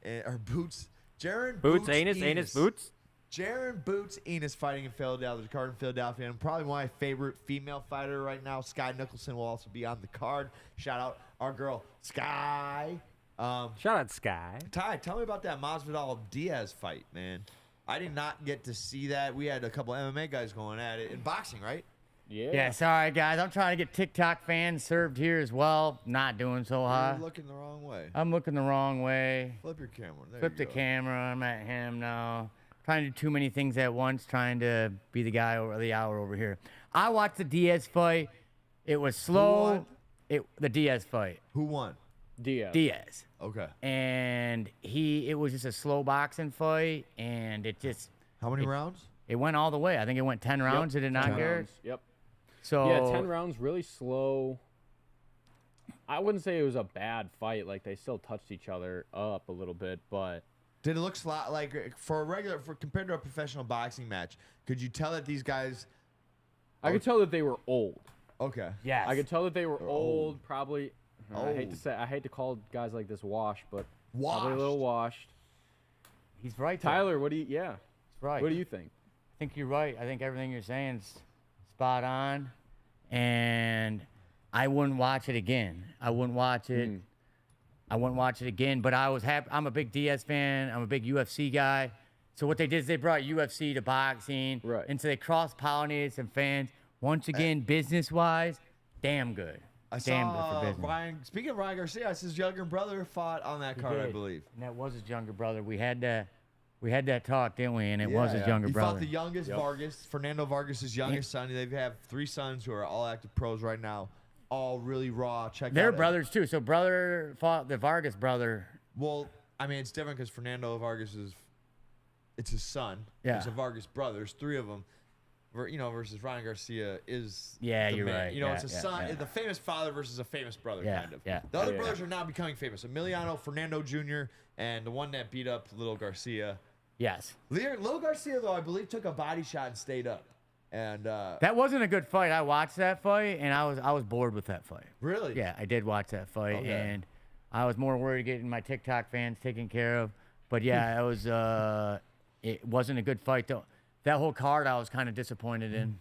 Jaron Boots, anus, boots? Jaron Boots Enos fighting in Philadelphia. There's a card in Philadelphia. And probably my favorite female fighter right now, Sky Nicholson, will also be on the card. Shout out our girl, Sky. Shout out Sky. Ty, tell me about that Masvidal Diaz fight, man. I did not get to see that. We had a couple MMA guys going at it in boxing, right? Yeah. Yeah, sorry guys. I'm trying to get TikTok fans served here as well. Not doing so hot. You're looking the wrong way. I'm looking the wrong way. Flip your camera. There Flip you the go. camera. I'm at him now. Trying to do too many things at once. Trying to be the guy over the hour over here. I watched the Diaz fight. It was Who slow. won? The Diaz fight. Who won? Diaz. Okay. And it was just a slow boxing fight, and How many rounds? it went all the way. I think it went 10 rounds. Did it not, 10 Garrett? rounds. Yep. So Yeah, 10 rounds, really slow. I wouldn't say it was a bad fight. Like, they still touched each other up a little bit, but Did it look like compared to a professional boxing match? Could you tell that these guys? I could tell that they were old. Okay. yes. I could tell that they were old, probably. I hate Old. I hate to call guys like this washed, but probably Washed. a little washed. He's right. though. Tyler, what do you? Yeah. He's right. What do you think? I think you're right. I think everything you're saying is spot on, and I wouldn't watch it again. I wouldn't watch it. I wouldn't watch it again. But I was happy. I'm a big Diaz fan. I'm a big UFC guy. So what they did is they brought UFC to boxing, Right. and so they cross-pollinated some fans. Once again, business-wise, damn good. I Damn good saw for business. Ryan. Speaking of Ryan Garcia, his younger brother fought on that card, I did. believe. And that was his younger brother. We had that talk, didn't we? And it was his yeah. younger He brother. fought the youngest, Vargas, Fernando Vargas' youngest son. They have 3 sons who are all active pros right now, all really raw. Check They're out brothers too. So brother fought the Vargas brother. Well, I mean, it's different because Fernando Vargas it's his son. Yeah. It's a Vargas brother. There's 3 of them. Versus Ryan Garcia is Yeah, the you're man. right. You know, Yeah, it's a yeah, son, yeah. the famous father versus a famous brother, Yeah, kind of. yeah. The other Yeah. brothers are now becoming famous. Emiliano, Fernando Jr., and the one that beat up Little Garcia. Yes. Little Garcia, though, I believe took a body shot and stayed up. And That wasn't a good fight. I watched that fight, and I was bored with that fight. really, Yeah, I did watch that fight, Okay. and I was more worried getting my TikTok fans taken care of. But yeah, it wasn't a good fight though. That whole card I was kind of disappointed in.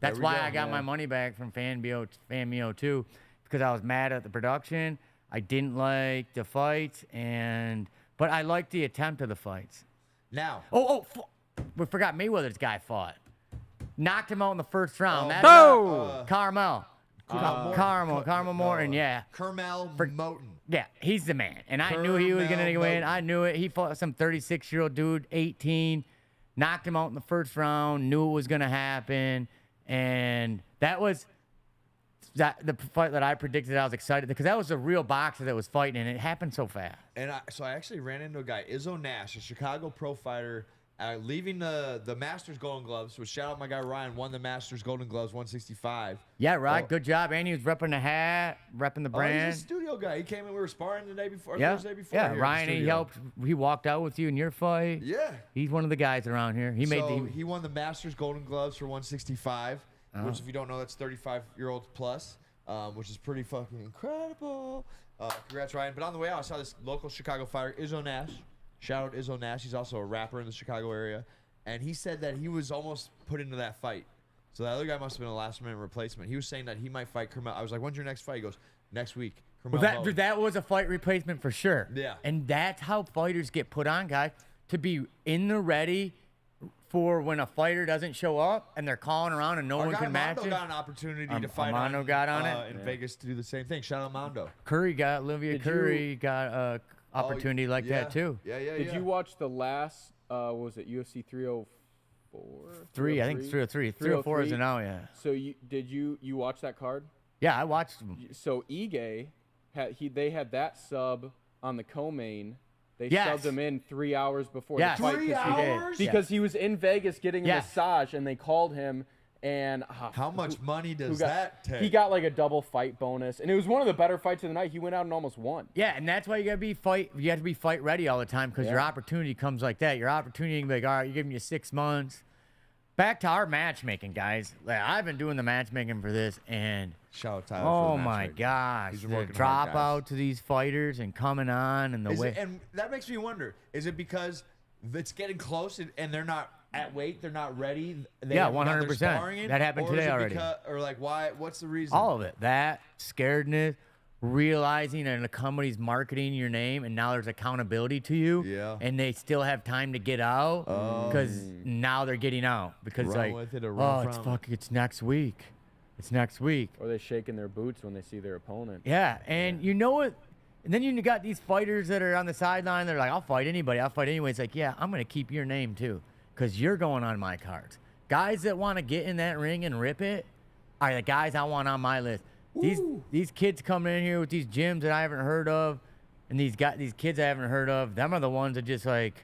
That's we why go, I got my money back from FanMio too, because I was mad at the production. I didn't like the fights, but I liked the attempt of the fights. Now, We forgot Mayweather's guy fought. Knocked him out in the first round. That's Oh! Carmel. Carmel Morton, yeah. Carmel Moten. Yeah, he's the man. And I knew he was going to Carmel win. Moten. I knew it. He fought some 36-year-old dude, 18, knocked him out in the first round, knew it was going to happen. And that was the fight that I predicted. I was excited because that was a real boxer that was fighting, and it happened so fast. And so I actually ran into a guy, Izzo Nash, a Chicago pro fighter, leaving the Masters Golden Gloves. So shout out my guy Ryan, won the Masters Golden Gloves 165. Yeah, right. Good job. And he was repping the hat, repping the Oh, brand. he's a studio guy. He came in. We were sparring the day before, Yeah, Thursday before. yeah. here at the Ryan, he studio. helped. He walked out with you in your fight. Yeah. He's one of the guys around here. He made the. He won the Masters Golden Gloves for 165, which, if you don't know, that's 35-year-olds plus, which is pretty fucking incredible. Congrats, Ryan. But on the way out, I saw this local Chicago fighter, Izzo Nash. Shout out Izzo Nash. He's also a rapper in the Chicago area. And he said that he was almost put into that fight. So that other guy must have been a last-minute replacement. He was saying that he might fight Carmel. I was like, when's your next fight? He goes, next week. Carmel Moten. That was a fight replacement for sure. Yeah. And that's how fighters get put on, guys, to be in the ready for when a fighter doesn't show up and they're calling around and no Our one guy can match Mondo it. got an opportunity to fight Mondo got on it? in Vegas to do the same thing. Shout out Mondo. Olivia Curry got a opportunity like that too. Yeah. Did you watch the last? What was it UFC 304? I think 303. 304 is now, yeah. So you watch that card? Yeah, I watched him. So Ige they had that sub on the co-main. They Yes. subbed him in 3 hours before Yes. the fight 3 because hours? because he was in Vegas getting a Yes. massage and they called him and How much money does got- that take? he got like a double fight bonus and it was one of the better fights of the night. He went out and almost won. Yeah, and that's why you have to be fight ready all the time because your Yeah. opportunity comes like that. Your opportunity can be like, all right, you're giving you 6 months. Back to our matchmaking, guys. Like, I've been doing the matchmaking for this, and Shout out Tyler. oh for the my matchmaking. gosh, He's been the working drop hard, guys. out to these fighters and coming on and the way. And that makes me wonder: is it because it's getting close and they're not at weight, they're not ready? They Yeah, haven't got their 100%. sparring in? That happened Or is today it already. or like why? What's the reason? All of it. That scaredness, realizing that a company's marketing your name and now there's accountability to you. Yeah. And they still have time to get out because now they're getting out because Run like, with it or run it's from it. it's next week. It's next week. Or they shaking their boots when they see their opponent. Yeah, and you know what? And then you got these fighters that are on the sideline. They're like, I'll fight anybody. I'll fight anyway. It's like, yeah, I'm going to keep your name too because you're going on my cards. Guys that want to get in that ring and rip it, all right, the guys I want on my list. These kids coming in here with these gyms that I haven't heard of, and these kids I haven't heard of, them are the ones that just like,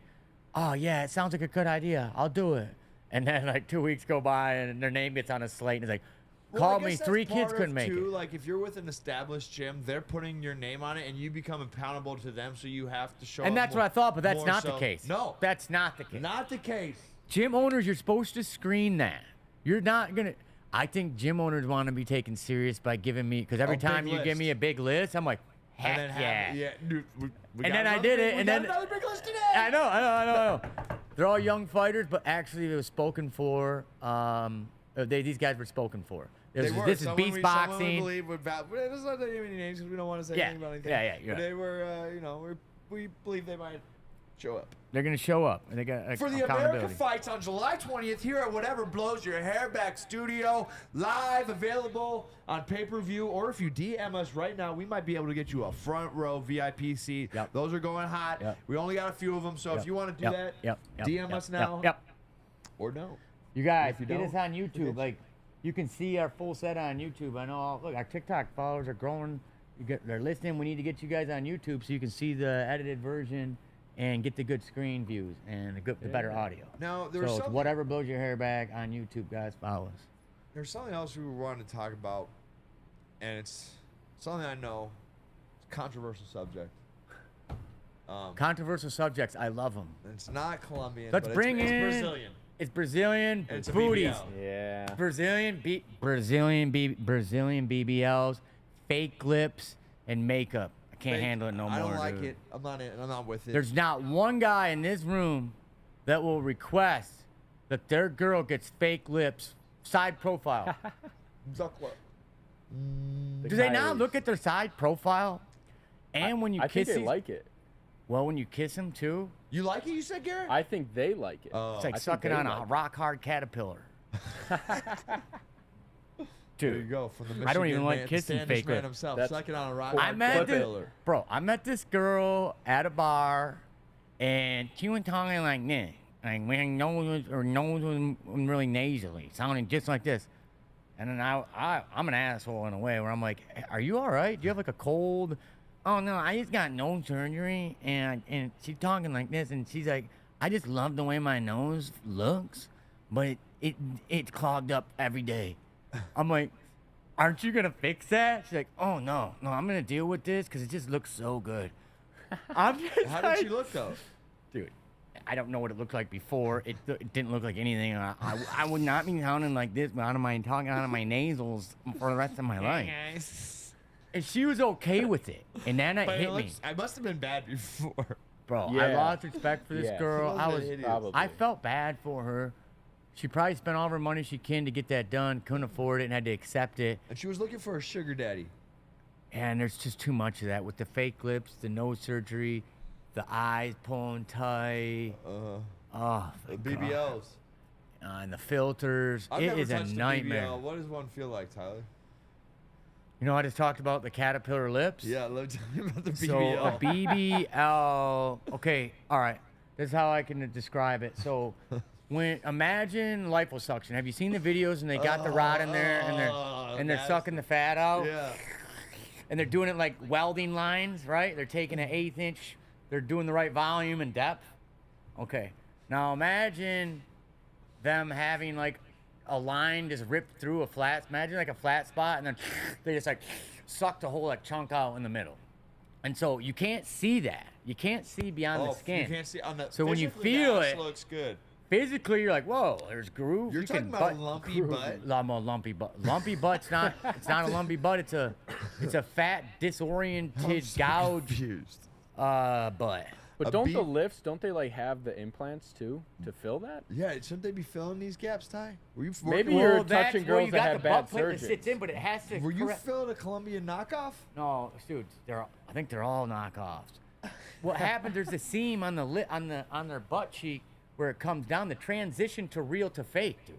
oh yeah, it sounds like a good idea. I'll do it. And then like 2 weeks go by and their name gets on a slate and it's like, called me, 3 kids couldn't make it. Like if you're with an established gym, they're putting your name on it and you become accountable to them, so you have to show And up that's what I thought, but that's not the so. case. No. That's not the case. Not the case. Gym owners, you're supposed to screen that. You're not going to. I think gym owners want to be taken serious by giving me, because every time you give me a big list, I'm like, heck And then yeah. dude, we And then I did it, and then another big list today. I know. They're all young fighters, but actually it was spoken for. These guys were spoken for. This is beast boxing. It doesn't name any names because we don't want to say anything about anything. Yeah. But they were, we believe they might show up. They're gonna show up, and they got For the America Fights on July 20th here at Whatever Blows Your Hair Back Studio, live, available on pay-per-view, or if you DM us right now, we might be able to get you a front row VIP seat. Yep. Those are going hot. Yep. We only got a few of them, so if you want to do that, DM us now. Or no. You guys, If you get don't, us on YouTube. Like, you can see our full set on YouTube. I know. Look, our TikTok followers are growing. They're listening. We need to get you guys on YouTube so you can see the edited version and get the good screen views and the better audio. Now, So it's Whatever Blows Your Hair Back on YouTube, guys. Follow us. There's something else we were wanting to talk about, and it's something I know. It's a controversial subject. Controversial subjects. I love them. It's not Colombian. Let's but bring it's in. Brazilian. It's Brazilian And it's a booties. BBL. Yeah. Brazilian BBLs, fake lips, and makeup. I can't handle it no more. I don't like dude. it. I'm not with it. There's not one guy in this room that will request that their girl gets fake lips, side profile. Do Do they not look at their side profile? And when you I kiss think they these- like it. well, when you kiss them too, You like it? You said, Garrett? I think they like it. it's like I think sucking they on a like it. rock hard caterpillar. There you go. From the Michigan I don't even like man, kissing Standish fake man lips. himself, That's- sucking on a rock. I met this, pillar. bro. I met this girl at a bar, and she was talking like this, like when her nose was really nasally, sounding just like this. And then I'm an asshole in a way where I'm like, "Are you all right? Do you have like a cold?" "Oh no, I just got nose surgery." And she's talking like this, and she's like, "I just love the way my nose looks, but it's clogged up every day." I'm like, "Aren't you gonna fix that?" She's like, "Oh no, I'm gonna deal with this because it just looks so good." I'm just How like, did she look though? dude? I don't know what it looked like before. It didn't look like anything. I would not be sounding like this, but talking out of my nasals for the rest of my life. And she was okay with it, and then it hit me, I must have been bad before. bro. I Yeah. lost respect for this Yeah. girl. She I was was, an idiot. Probably. I felt bad for her. She probably spent all of her money she can to get that done, couldn't afford it, and had to accept it. And she was looking for a sugar daddy. And there's just too much of that with the fake lips, the nose surgery, the eyes pulling tight. Oh, The thank God. BBLs. And the filters. I've It never is a touched nightmare. BBL. What does one feel like, Tyler? You know, I just talked about the caterpillar lips. Yeah, let me tell you about the So a BBL. BBL. Okay, all right. This is how I can describe it. So, imagine liposuction. Have you seen the videos and they got the rod in there and they're that's- sucking the fat out? Yeah. And they're doing it like welding lines, right? They're taking an 1/8 inch. They're doing the right volume and depth. Okay. Now imagine them having like a line just ripped through a flat. Imagine like a flat spot, and then they just like suck the whole like chunk out in the middle. And so you can't see that. You can't see beyond the skin. You can't see on the. So when you physically, feel that it- looks good. Physically, you're like, whoa, there's groove. You're You talking can about a lumpy butt? Lumpy butt. Lumpy butt's not. It's not a lumpy butt. It's a fat, disoriented, gouged Confused. butt. But A don't beat- the lifts, don't they like have the implants too to fill that? Yeah, shouldn't they be filling these gaps, Ty? Were you Maybe working- you're that's touching where girls you that got had the bad butt plate that surgeons. sits in, but it has to. Were you correct- filling a Colombian knockoff? No, dude, I think they're all knockoffs. What happened? There's a seam on the on their butt cheek where it comes down. The transition to real to fake, dude.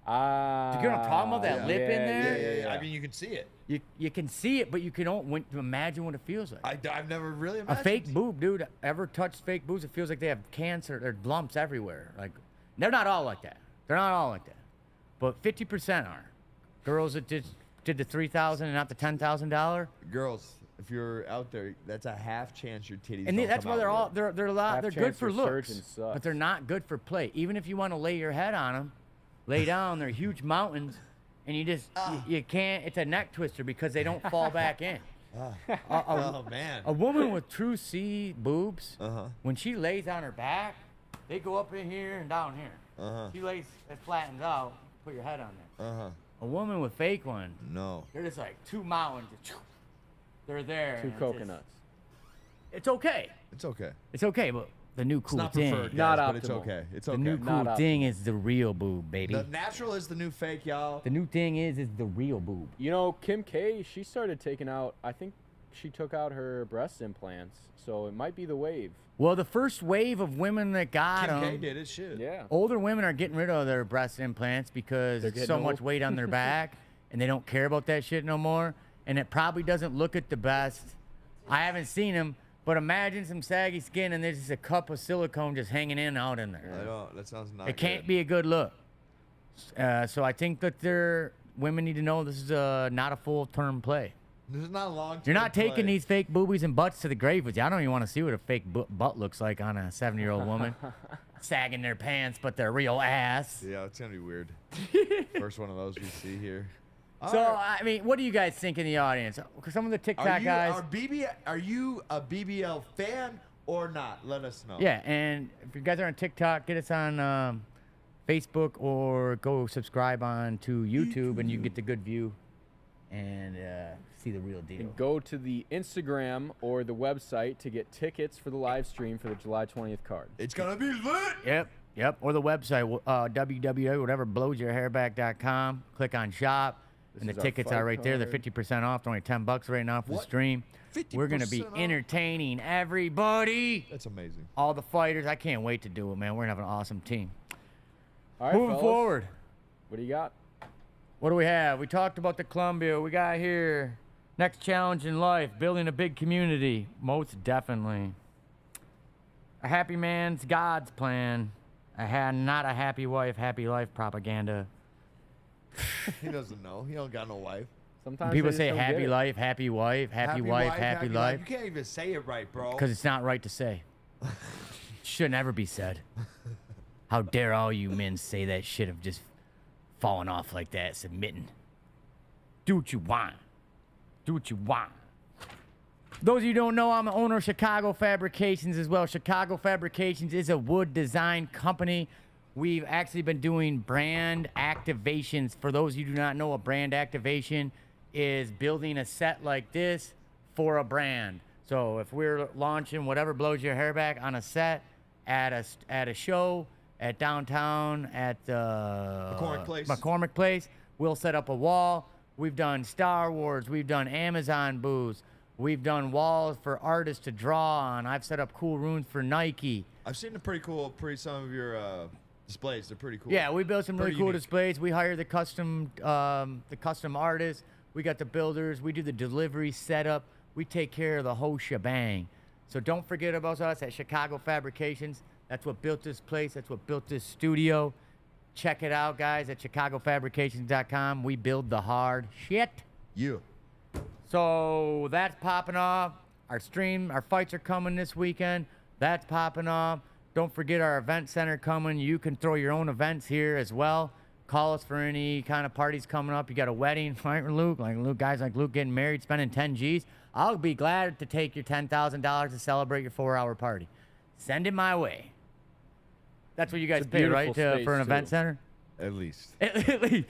Ah. You get what I'm talking about? That lip in there? Yeah. I mean, you can see it. You can see it, but you can only imagine what it feels like. I've never really A imagined. fake boob, dude. Ever touched fake boobs? It feels like they have cancer. There's lumps everywhere. Like, they're not all like that. They're not all like that. But 50% are. Girls that did the $3,000 and not the $10,000. Girls, if you're out there, that's a half chance your titties. And don't that's come why they're out all good. they're Half good chance for your looks, surgeon sucks. but they're not good for play. Even if you want to lay your head on them, lay down. They're huge mountains, and you just you can't. It's a neck twister because they don't fall back in. Oh man. A woman with true C boobs, when she lays on her back, they go up in here and down here. She lays, it flattens out. Put your head on there. A woman with fake ones, No. they're just like two mountains. They're there. Two and coconuts. It's okay. It's okay. It's okay, but the new It's cool not thing. preferred, guys, Not but it's optimal. okay. It's The okay. new Not cool optimal. thing is the real boob, baby. The natural is the new fake, y'all. The new thing is the real boob. You know, Kim K, she started taking out, I think she took out her breast implants, so it might be the wave. Well, the first wave of women that got Kim K them, did it. Shit. Yeah. older women are getting rid of their breast implants because They're it's getting so old. much weight on their back, and they don't care about that shit no more. And it probably doesn't look at the best. I haven't seen them, but imagine some saggy skin and there's just a cup of silicone just hanging out in there. I don't. That sounds not. It can't good. be a good look. So I think that women need to know this is not a full-term play. This is not long. You're not taking these fake boobies and butts to the grave with you. I don't even want to see what a fake butt looks like on a 70-year-old woman. Sagging their pants, but their real ass. Yeah, it's gonna be weird. First one of those we see here. So, All right. I mean, what do you guys think in the audience? 'Cause some of the TikTok guys. Are you a BBL fan or not? Let us know. Yeah, and if you guys are on TikTok, get us on Facebook or go subscribe on to YouTube, and you can get the good view and see the real deal. And go to the Instagram or the website to get tickets for the live stream for the July 20th card. It's gonna be lit. Yep. Or the website, www.blowsyourhairback.com. Click on shop, and the is our tickets fight are right there. They're card. 50% off. They're only $10 right now for the What? stream. We're gonna be 50% off? entertaining everybody. That's amazing. All the fighters. I can't wait to do it, man. We're gonna have an awesome team. All right, Moving fellas, forward, What do you got? what do we have? We talked about the Columbia. We got here next challenge in life, building a big community. Most definitely. A happy man's God's plan. Not a happy wife, happy life propaganda. He doesn't know. He don't got no wife. Sometimes People they just say don't get happy it. life, happy wife, happy wife, happy life. You can't even say it right, bro. Because it's not right to say. Should never be said. How dare all you men say that shit of just falling off like that, submitting. Do what you want. Do what you want. Those of you who don't know, I'm the owner of Chicago Fabrications as well. Chicago Fabrications is a wood design company. We've actually been doing brand activations. For those of you who do not know, a brand activation is building a set like this for a brand. So if we're launching whatever blows your hair back on a set at a show at downtown at McCormick Place, we'll set up a wall. We've done Star Wars. We've done Amazon booths. We've done walls for artists to draw on. I've set up cool rooms for Nike. I've seen some of your displays. They're pretty cool. Yeah, we built some really Pretty cool unique. displays. We hire the custom artists. We got the builders. We do the delivery setup. We take care of the whole shebang. So don't forget about us at Chicago Fabrications. That's what built this place. That's what built this studio. Check it out, guys, at chicagofabrications.com. We build the hard shit. Yeah. So that's popping off. Our fights are coming this weekend. That's popping off. Don't forget our event center coming. You can throw your own events here as well. Call us for any kind of parties coming up. You got a wedding, right, Luke? Guys like Luke getting married, spending 10 G's. I'll be glad to take your $10,000 to celebrate your 4-hour party. Send it my way. That's what you guys It's a pay, right, beautiful for an space, event too. center? At least. At least.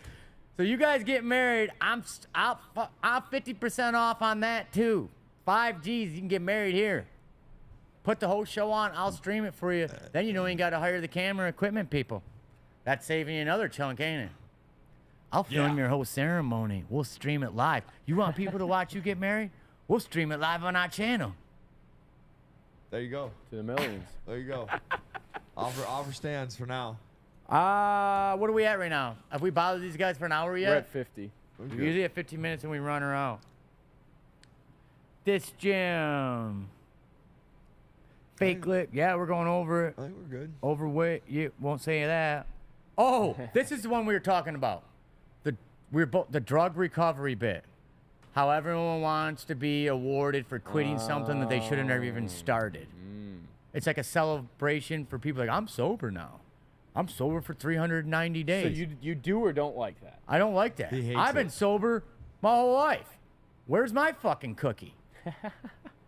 So you guys get married. I'm 50% off on that too. 5 G's, you can get married here. Put the whole show on. I'll stream it for you. Then you ain't got to hire the camera equipment people. That's saving you another chunk, ain't it? I'll film your whole ceremony. We'll stream it live. You want people to watch you get married? We'll stream it live on our channel. There you go. To the millions. There you go. offer stands for now. What are we at right now? Have we bothered these guys for an hour We're yet? at 50. We're usually at 15 minutes and we run her out. This gym. Fake lip. Yeah, we're going over it. I think we're good. Overweight. You won't say that. Oh, this is the one we were talking about. we're both the drug recovery bit. How everyone wants to be awarded for quitting something that they should have never even started. It's like a celebration for people like, I'm sober now. I'm sober for 390 days. So you do or don't like that? I don't like that. He hates I've been it. sober my whole life. Where's my fucking cookie?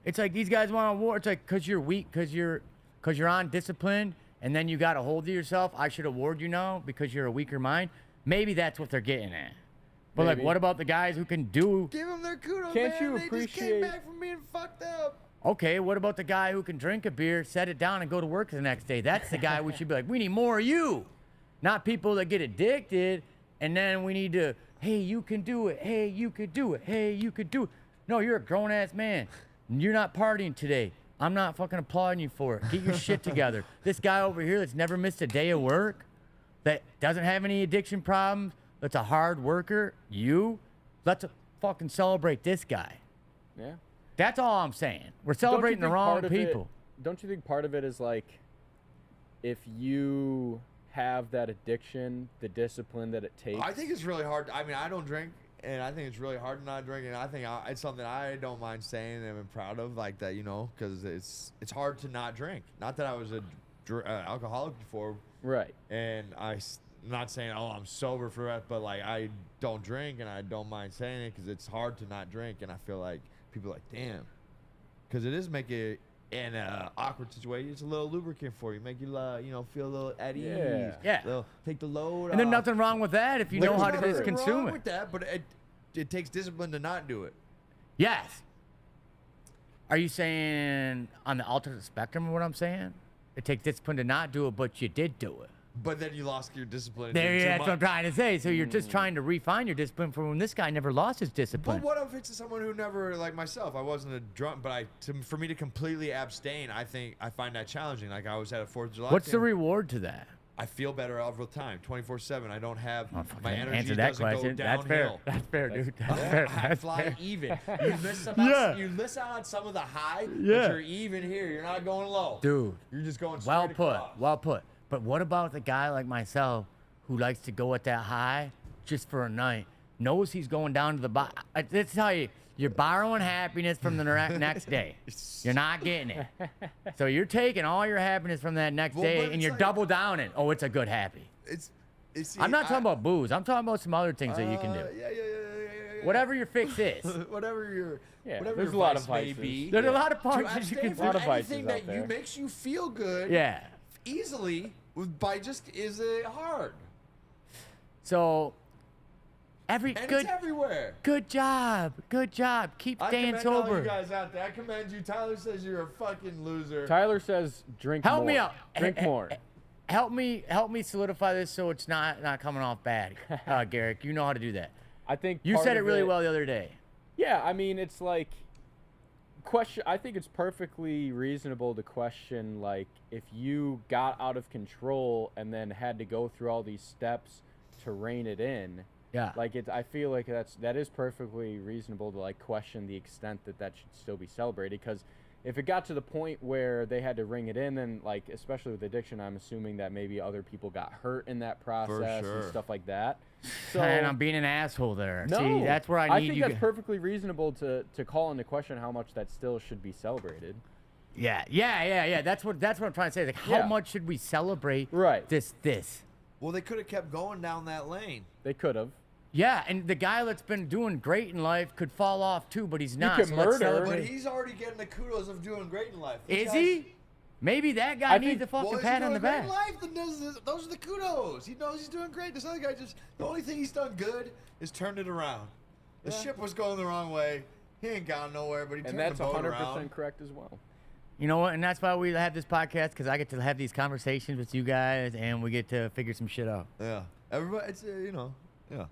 It's like these guys want to award. It's like because you're weak, because you're on discipline, and then you got a hold of yourself. I should award you now because you're a weaker mind. Maybe that's what they're getting at. But like, Maybe. what about the guys who can do? Give them their kudos, Can't man. you They just appreciate- came back from being fucked up. Okay, what about the guy who can drink a beer, set it down, and go to work the next day? That's the guy we should be like, we need more of you. Not people that get addicted, and then we need to, hey, you can do it. Hey, you could do it. Hey, you could do it. No, you're a grown-ass man. You're not partying today. I'm not fucking applauding you for it. Get your shit together. This guy over here that's never missed a day of work, that doesn't have any addiction problems, that's a hard worker, let's fucking celebrate this guy. Yeah. That's all I'm saying. We're Don't you celebrating the think wrong part of it- people. Don't you think part of it is like, if you have that addiction, the discipline that it takes? I think it's really hard. I mean, I don't drink, and I think it's really hard to not drink. And I think it's something I don't mind saying and I'm proud of, like that, you know, because it's hard to not drink. Not that I was a alcoholic before, Right. and I'm not saying, oh, I'm sober for that, but like I don't drink, and I don't mind saying it because it's hard to not drink, and I feel like people are like, damn, because it is making in an awkward situation. It's a little lubricant for you, make you feel a little at ease. Yeah. Take the load. And there's off. nothing wrong with that if you know how to There's just nothing consume wrong it. with that, but it takes discipline to not do it. Yes. Are you saying on the alternate spectrum of what I'm saying? It takes discipline to not do it, but you did do it. But then you lost your discipline. There, too that's what I'm much. trying to say. So you're just trying to refine your discipline for when this guy never lost his discipline. But what if it's someone who never, like myself, I wasn't a drunk, but for me to completely abstain, I find that challenging. Like I was at a 4th of July. What's the thing. reward to that? I feel better all the time, 24/7. I don't have Oh, fuck, my I energy answer that doesn't question. go That's fair. downhill. That's fair, dude. That's Yeah, fair. I That's fly fair. even. You miss out on some of the high, Yeah. but you're even here. You're not going low. Dude. You're just going straight Well put. across. Well put. But what about the guy like myself who likes to go at that high just for a night, knows he's going down to the bottom? Let's tell you, you're borrowing happiness from the next day. You're not getting it. So you're taking all your happiness from that next Well, day but and it's you're like- double downing. Oh, it's a good happy. It's I'm not talking about booze. I'm talking about some other things that you can do. Yeah. Whatever your fix is. whatever your Yeah, whatever there's your a lot of vice may vices. be. There's a lot of To punches you abstain can from lot of vices anything out that you there. makes you feel good Yeah. easily by just is it hard. So And good it's everywhere. good job. Good job. Keep I staying commend all sober. you guys out there. I commend you. Tyler says you're a fucking loser. Tyler says drink Help more. me out. Drink more. Help me solidify this so it's not coming off bad. Garrick, you know how to do that. I think You part said it of really well the other day. Yeah, I mean, it's like I think it's perfectly reasonable to question, like, if you got out of control and then had to go through all these steps to rein it in. Yeah. Like, I feel like that is perfectly reasonable to, like, question the extent that should still be celebrated, because if it got to the point where they had to ring it in, then, like, especially with addiction, I'm assuming that maybe other people got hurt in that process sure. and stuff like that. So And I'm being an asshole there. no, See, that's where I need think you. that's perfectly reasonable to call into question how much that still should be celebrated. Yeah. That's what I'm trying to say. Like, how Yeah. much should we celebrate Right. this? Well, they could have kept going down that lane. They could have. Yeah, and the guy that's been doing great in life could fall off too, but he's not. could so let's murder. celebrate. But he's already getting the kudos of doing great in life. This Is guy's- he? Maybe that guy I needs think- a fucking Well, pat he's on the doing great in back. life, then those are the kudos. He knows he's doing great. This other guy the only thing he's done good is turned it around. The ship was going the wrong way. He ain't gone nowhere, but he And turned that's the boat 100% around. correct as well. You know what? And that's why we have this podcast, because I get to have these conversations with you guys, and we get to figure some shit out. Yeah, everybody. It's yeah.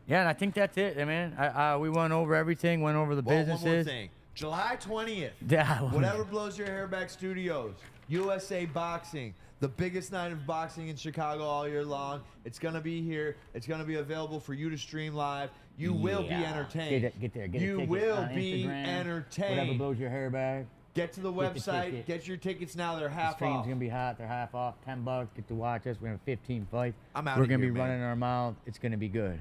Yeah, and I think that's it, man. We went over everything, went over the Well, businesses. one more thing. July 20th. Yeah. Whatever blows your hair back Studios. USA Boxing. The biggest night of boxing in Chicago all year long. It's going to be here. It's going to be available for you to stream live. You will be Yeah. entertained. Get there. Get a You ticket will on be Instagram. entertained. Whatever blows your hair back. Get to the Get the website. ticket. Get your tickets now. They're The half stream's off. gonna be hot. They're half off. $10. Get to watch us. We're gonna have 15 fights. I'm outta We're gonna here, be man. running our mouth. It's gonna be good.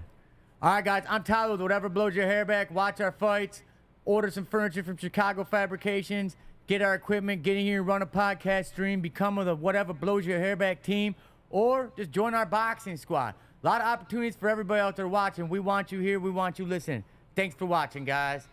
All right, guys, I'm Tyler with Whatever Blows Your Hair Back. Watch our fights. Order some furniture from Chicago Fabrications. Get our equipment. Get in here and run a podcast stream. Become the Whatever Blows Your Hair Back team. Or just join our boxing squad. A lot of opportunities for everybody out there watching. We want you here. We want you listening. Thanks for watching, guys.